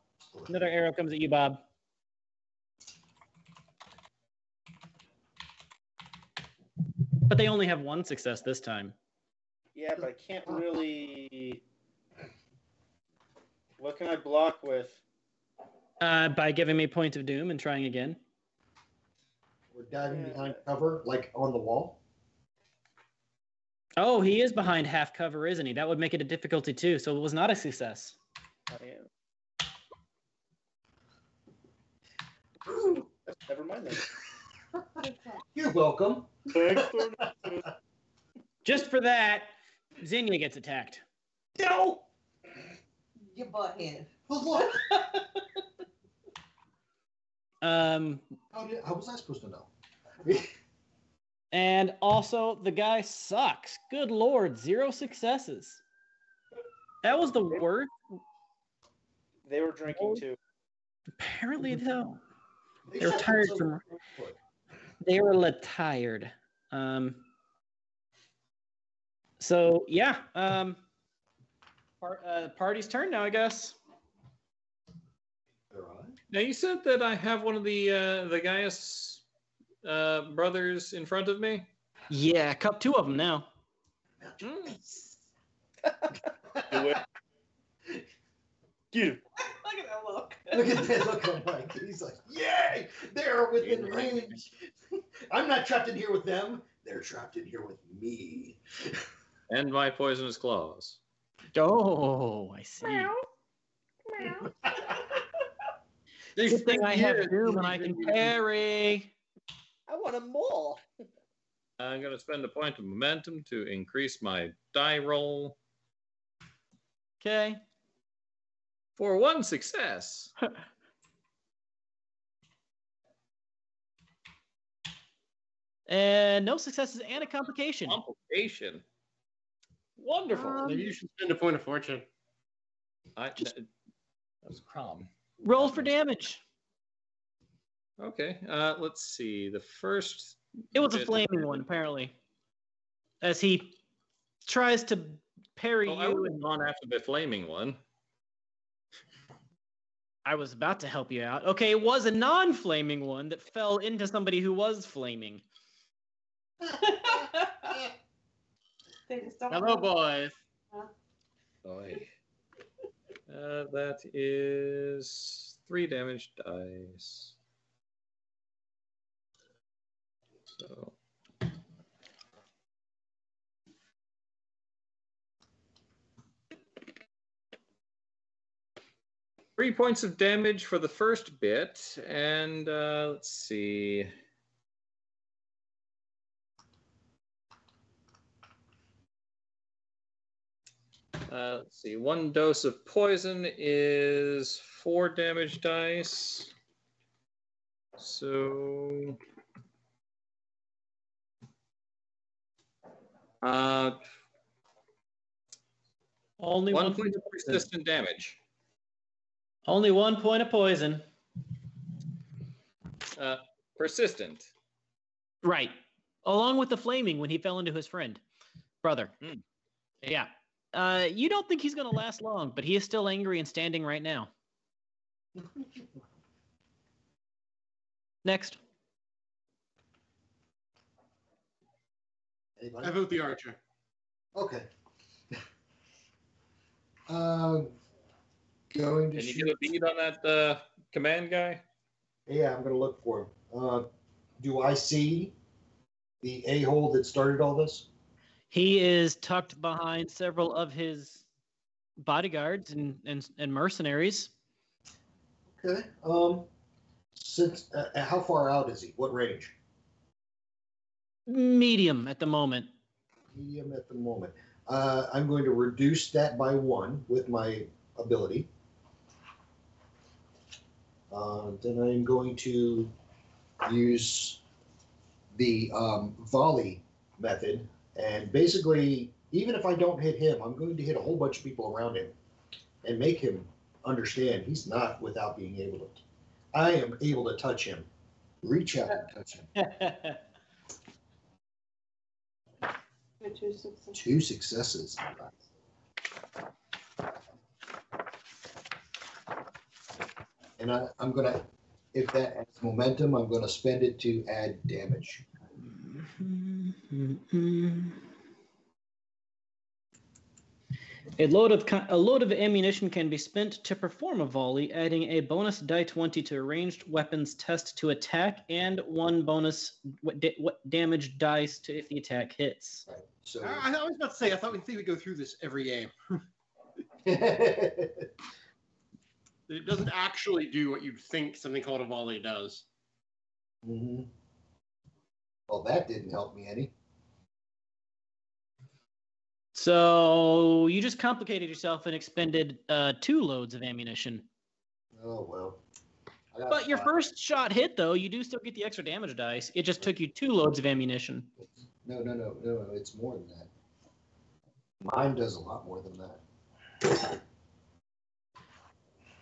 Another arrow comes at you, Bob. But they only have 1 success this time. Yeah, but I can't really. What can I block with? By giving me point of doom and trying again. We're diving behind cover, like on the wall. Oh, he is behind half cover, isn't he? That would make it a difficulty too. So it was not a success. Never mind then. You're welcome. Thanks. Just for that, Zinnia gets attacked. No. Your butthead. Well, what? Um, How was I supposed to know? and also the guy sucks. Good Lord, 0 successes. That was the worst. They were drinking too. Apparently, though. They were shot tired themselves from. in the foot. They were tired. So yeah. Party's turn now, I guess. All right. Now you said that I have one of the Gaius brothers in front of me. Yeah, two of them now. Mm. Do it. Get him. Look at that look. Look at that look on Mike. He's like, yay! They're within range. I'm not trapped in here with them. They're trapped in here with me. And my poisonous claws. Oh, I see. Good thing I have Doom and I can parry. I want him more. I'm going to spend a point of momentum to increase my die roll Okay. for 1 success. And no successes and a complication. Complication. Wonderful. Maybe you should spend a point of fortune. That was Crom. Roll for damage. Okay. Let's see. The first. It was a flaming one, apparently. As he tries to parry Oh, I you. would have gone after the flaming one. I was about to help you out. Okay, it was a non-flaming one that fell into somebody who was flaming. They just don't Hello, know. boys. Oy. That is 3 damage dice. So. Three points of damage for the first bit, and let's see. Let's see. 1 dose of poison is 4 damage dice. So. Only 1 one point of persistent damage. Only 1 point of poison. Persistent. Right. Along with the flaming when he fell into his friend. Brother. Mm. Yeah. You don't think he's going to last long, but he is still angry and standing right now. Next. Anybody? I vote the archer. Okay. Going to Can you shoot. get a bead on that command guy? Yeah, I'm going to look for him. Do I see the a-hole that started all this? He is tucked behind several of his bodyguards and mercenaries. Okay. Since how far out is he? What range? Medium at the moment. Medium at the moment. I'm going to reduce that by 1 with my ability. Then I'm going to use the volley method. And basically, even if I don't hit him, I'm going to hit a whole bunch of people around him and make him understand he's not without being able to. I am able to touch him. Reach out and touch him. 2 successes. 2 successes. And I'm going to, if that adds momentum, I'm going to spend it to add damage. A load of ammunition can be spent to perform a volley, adding a bonus die 20 to a ranged weapons test to attack and one bonus damage dice to if the attack hits. Right. So I was about to say, I thought we'd go through this every game. It doesn't actually do what you'd think something called a volley does. Mm-hmm. Well, that didn't help me any. So you just complicated yourself and expended 2 loads of ammunition. Oh, well. But your first shot hit, though. You do still get the extra damage dice. It just took you 2 loads of ammunition. No. It's more than that. Mine does a lot more than that.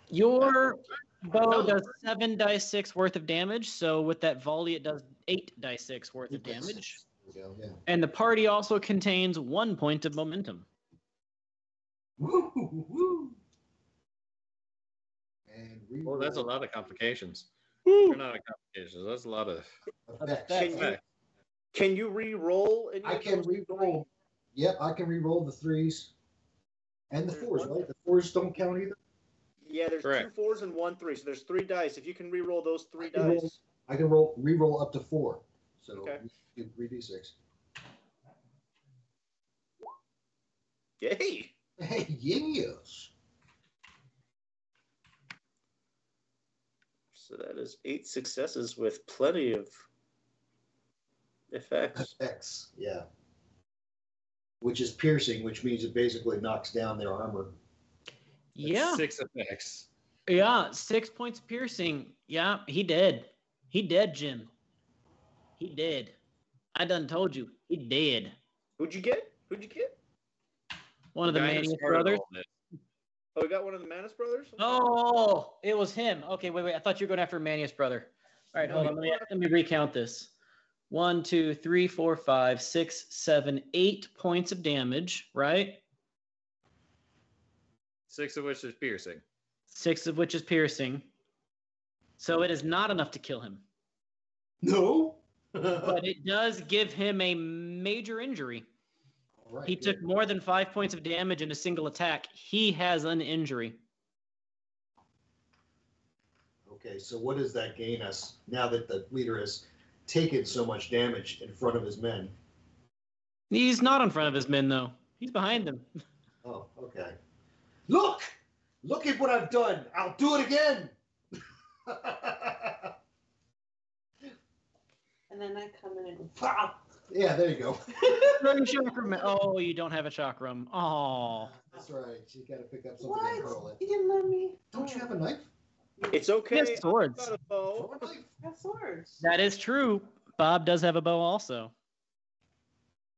Your bow does 7 dice 6 worth of damage. So with that volley, it does 8 dice 6 worth of damage. There we go, yeah. And the party also contains 1 point of momentum. Woo, woo. And Well, that's a lot of complications. Woo. They're not complications. That's a lot of effects. Can you re-roll? I can re-roll. Yep, I can re-roll the 3s and the 4s, right? The 4s don't count either? Yeah, there's Correct. 2 4s and 1 3. So there's 3 dice. If you can re-roll those 3 I can dice. I can re-roll up to 4. So Okay. you get 3d6. Yay! Hey, yes. So that is 8 successes with plenty of effects. Effects, yeah. Which is piercing, which means it basically knocks down their armor. Yeah. 6 effects. Yeah, 6 points of piercing. Yeah, he did. He dead, Jim. He dead. I done told you. He dead. Who'd you get? One of the guy who Manius started brothers. all this. Oh, we got one of the Manus brothers? Oh, it was him. Okay, wait. I thought you were going after Manius brother. All right, hold on. Let me recount this. 1, 2, 3, 4, 5, 6, 7, 8 points of damage, right? 6 of which is piercing. 6 of which is piercing. So it is not enough to kill him. No. But it does give him a major injury. Right, He took more than 5 points of damage in a single attack. He has an injury. Okay, so what does that gain us now that the leader has taken so much damage in front of his men? He's not in front of his men, though. He's behind them. Oh, okay. Look! Look at what I've done! I'll do it again! And then I come in and go, pow! Yeah, there you go. Oh, you don't have a chakram. Oh. That's right. You got to pick up something What? and hurl it. You didn't let me. Don't you have a knife? It's okay. He has swords. I've got a bow. Throw a knife. I have swords. That is true. Bob does have a bow also.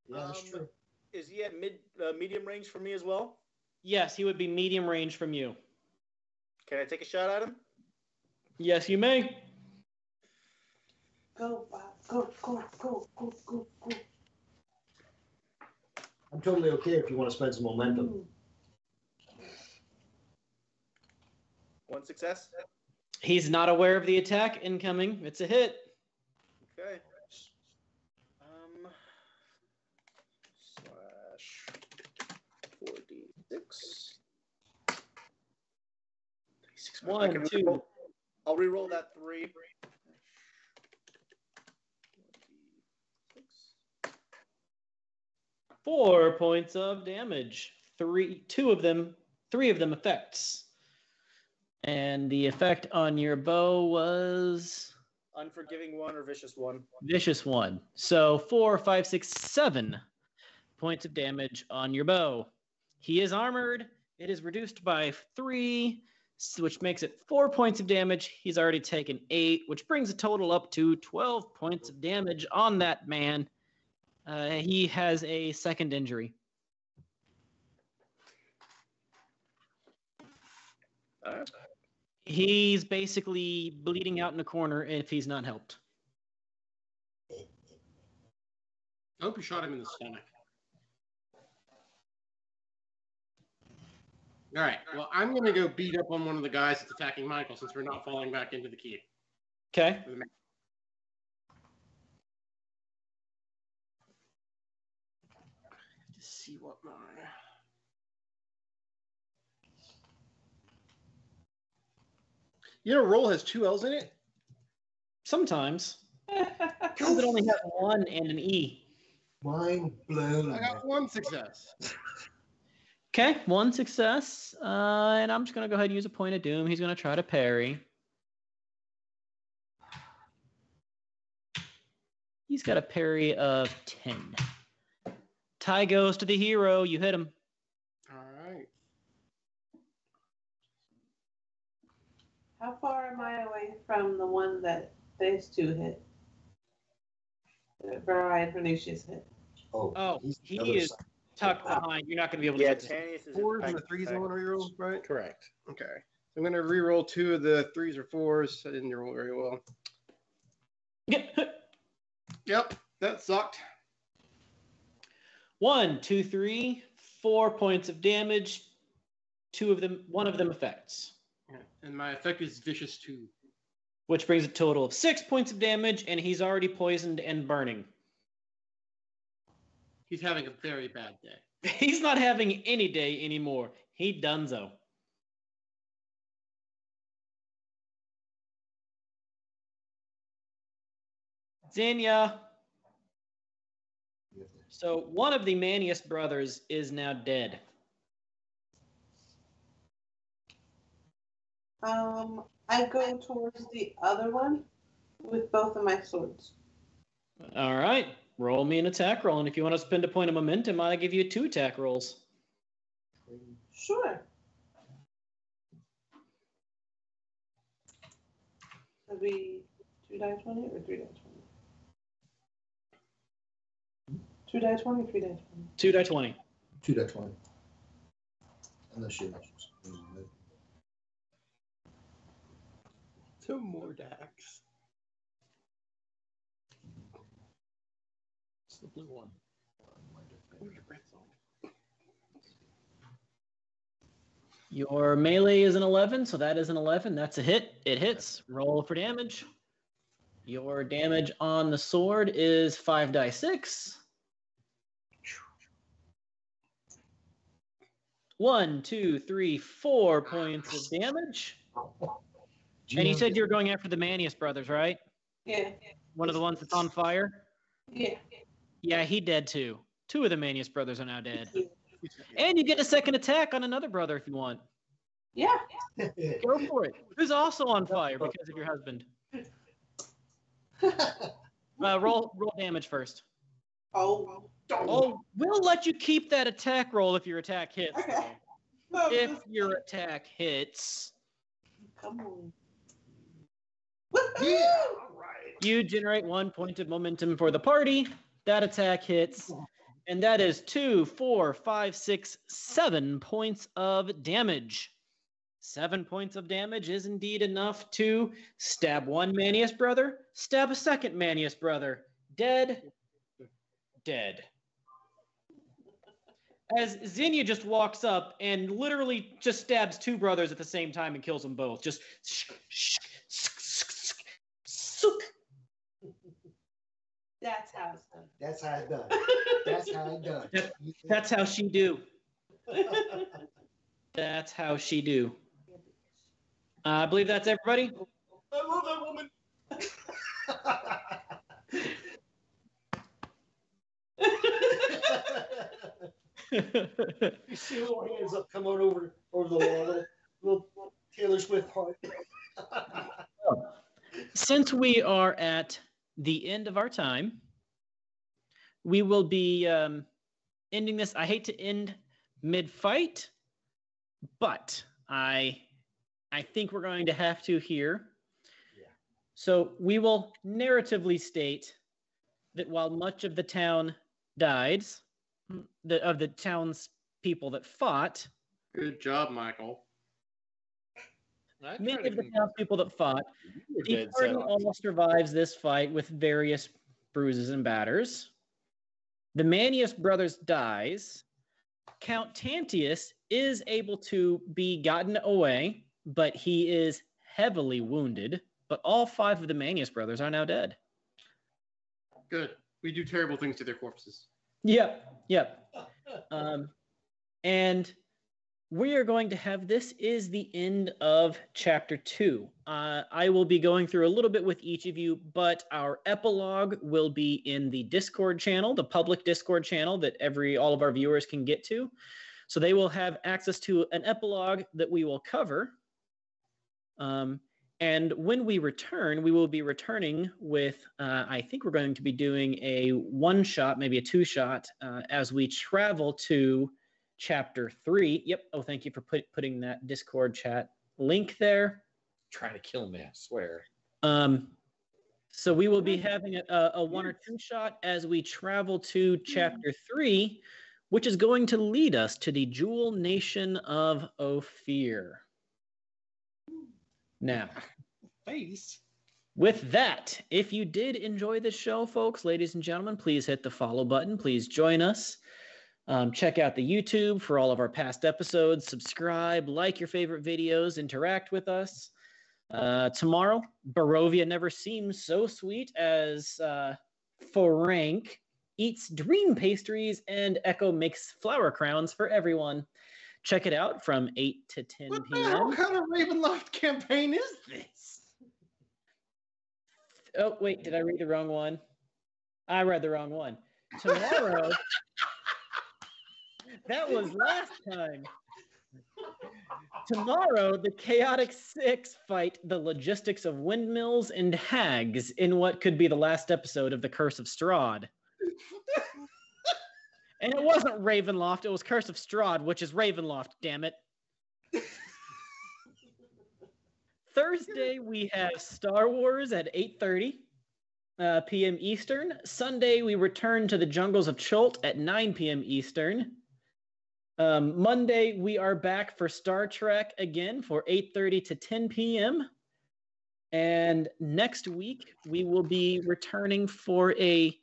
Yeah, that's true. Is he at medium range for me as well? Yes, he would be medium range from you. Can I take a shot at him? Yes, you may. Go, Bob. Go. I'm totally okay if you want to spend some momentum. Ooh. 1 success. He's not aware of the attack incoming. It's a hit. Okay. Slash 4d6. 1, 2. I'll re-roll that 3. 4 points of damage. 3 of them effects. And the effect on your bow was Unforgiving 1 or Vicious 1. Vicious 1. So 4, 5, 6, 7 points of damage on your bow. He is armored. It is reduced by 3, which makes it 4 points of damage. He's already taken 8, which brings the total up to 12 points of damage on that man. He has a second injury. He's basically bleeding out in a corner if he's not helped. I hope you shot him in the stomach. All right. Well, I'm going to go beat up on one of the guys that's attacking Michael since we're not falling back into the key. Okay. See what my You know, roll has 2 L's in it. Sometimes. Because it only has 1 and an E. Mind blown. I got 1 success. Okay, 1 success. And I'm just going to go ahead and use a point of doom. He's going to try to parry. He's got a parry of 10. Tie goes to the hero. You hit him. All right. How far am I away from the one that these two hit? That Brian Pernicious hit. Oh, he's he the other is side. tucked behind. You're not going to be able to Yeah, get to Tanius is 4s and the 3s I want to reroll, right? Correct. Okay. So I'm going to reroll 2 of the 3s or 4s. I didn't roll very well. Yep, that sucked. 1, 2, 3, 4 points of damage. 1 of them affects. Yeah. And my effect is vicious 2. Which brings a total of 6 points of damage, and he's already poisoned and burning. He's having a very bad day. He's not having any day anymore. He donezo. Xenia. So one of the Manius brothers is now dead. I go towards the other one with both of my swords. All right. Roll me an attack roll, and if you want to spend a point of momentum, I'll give you 2 attack rolls. Sure. That'd be 2 die 20 or 3 die 20? 2 die 20 or 3 die 20? 2 die 20. 2 die 20. Unless you 2 more Dax. It's the blue one. Where's your breath zone? Your melee is an 11, so that is an 11. That's a hit. It hits. Roll for damage. Your damage on the sword is 5 die 6. 1, 2, 3, 4 points of damage. And you said you were going after the Manius brothers, right? Yeah. One of the ones that's on fire? Yeah. Yeah, he dead too. 2 of the Manius brothers are now dead. And you get a second attack on another brother if you want. Yeah. Go for it. Who's also on fire because of your husband? Roll damage first. Oh. Oh, we'll let you keep that attack roll if your attack hits. Okay. No, If your attack hits, come on. Yeah, all right. you generate 1 point of momentum for the party. That attack hits. And that is 2, 4, 5, 6, 7 points of damage. 7 points of damage is indeed enough to stab one Manius brother, stab a second Manius brother. Dead. Dead. As Xenia just walks up and literally just stabs 2 brothers at the same time and kills them both. Just That's how it's done. That's how it's done. That's how it's done. That's how she do. That's how she do. I believe that's everybody. I love that woman. You see little hands up coming over the wall, little Taylor Swift heart. Since we are at the end of our time, we will be ending this. I hate to end mid-fight, but I think we're going to have to here. Yeah. So we will narratively state that while much of the town died, of the town's people that fought, Good job, Michael. many of the townspeople that fought, You're the dead party set. all survives this fight with various bruises and batters. The Manius brothers dies. Count Tantius is able to be gotten away, but he is heavily wounded. But all 5 of the Manius brothers are now dead. Good. We do terrible things to their corpses. Yep. And we are going to have, this is the end of chapter 2. I will be going through a little bit with each of you, but our epilogue will be in the Discord channel, the public Discord channel that all of our viewers can get to. So they will have access to an epilogue that we will cover. And when we return, we will be returning with, I think we're going to be doing a one-shot, maybe a two-shot, as we travel to Chapter 3. Yep. Oh, thank you for putting that Discord chat link there. Trying to kill me, I swear. So we will be having a one or two shot as we travel to Chapter 3, which is going to lead us to the Jewel Nation of Ophir. Now, with that, if you did enjoy this show, folks, ladies and gentlemen, please hit the follow button. Please join us. Check out the YouTube for all of our past episodes. Subscribe, like your favorite videos, interact with us. Tomorrow, Barovia never seems so sweet as Frank eats dream pastries and Echo makes flower crowns for everyone. Check it out from 8 to 10 What p.m. the hell kind of Ravenloft campaign is this? Oh, wait, did I read the wrong one? I read the wrong one. Tomorrow... That was last time. Tomorrow, the Chaotic Six fight the logistics of windmills and hags in what could be the last episode of The Curse of Strahd. And it wasn't Ravenloft, it was Curse of Strahd, which is Ravenloft, damn it. Thursday, we have Star Wars at 8:30 p.m. Eastern. Sunday, we return to the Jungles of Cholt at 9 p.m. Eastern. Monday, we are back for Star Trek again for 8:30 to 10 p.m. And next week, we will be returning for a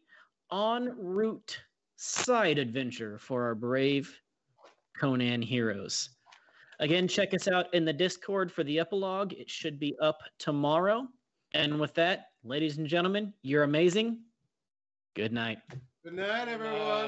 en route side adventure for our brave Conan heroes. Again, check us out in the Discord for the epilogue. It should be up tomorrow. And with that, ladies and gentlemen, you're amazing. Good night. Good night, everyone.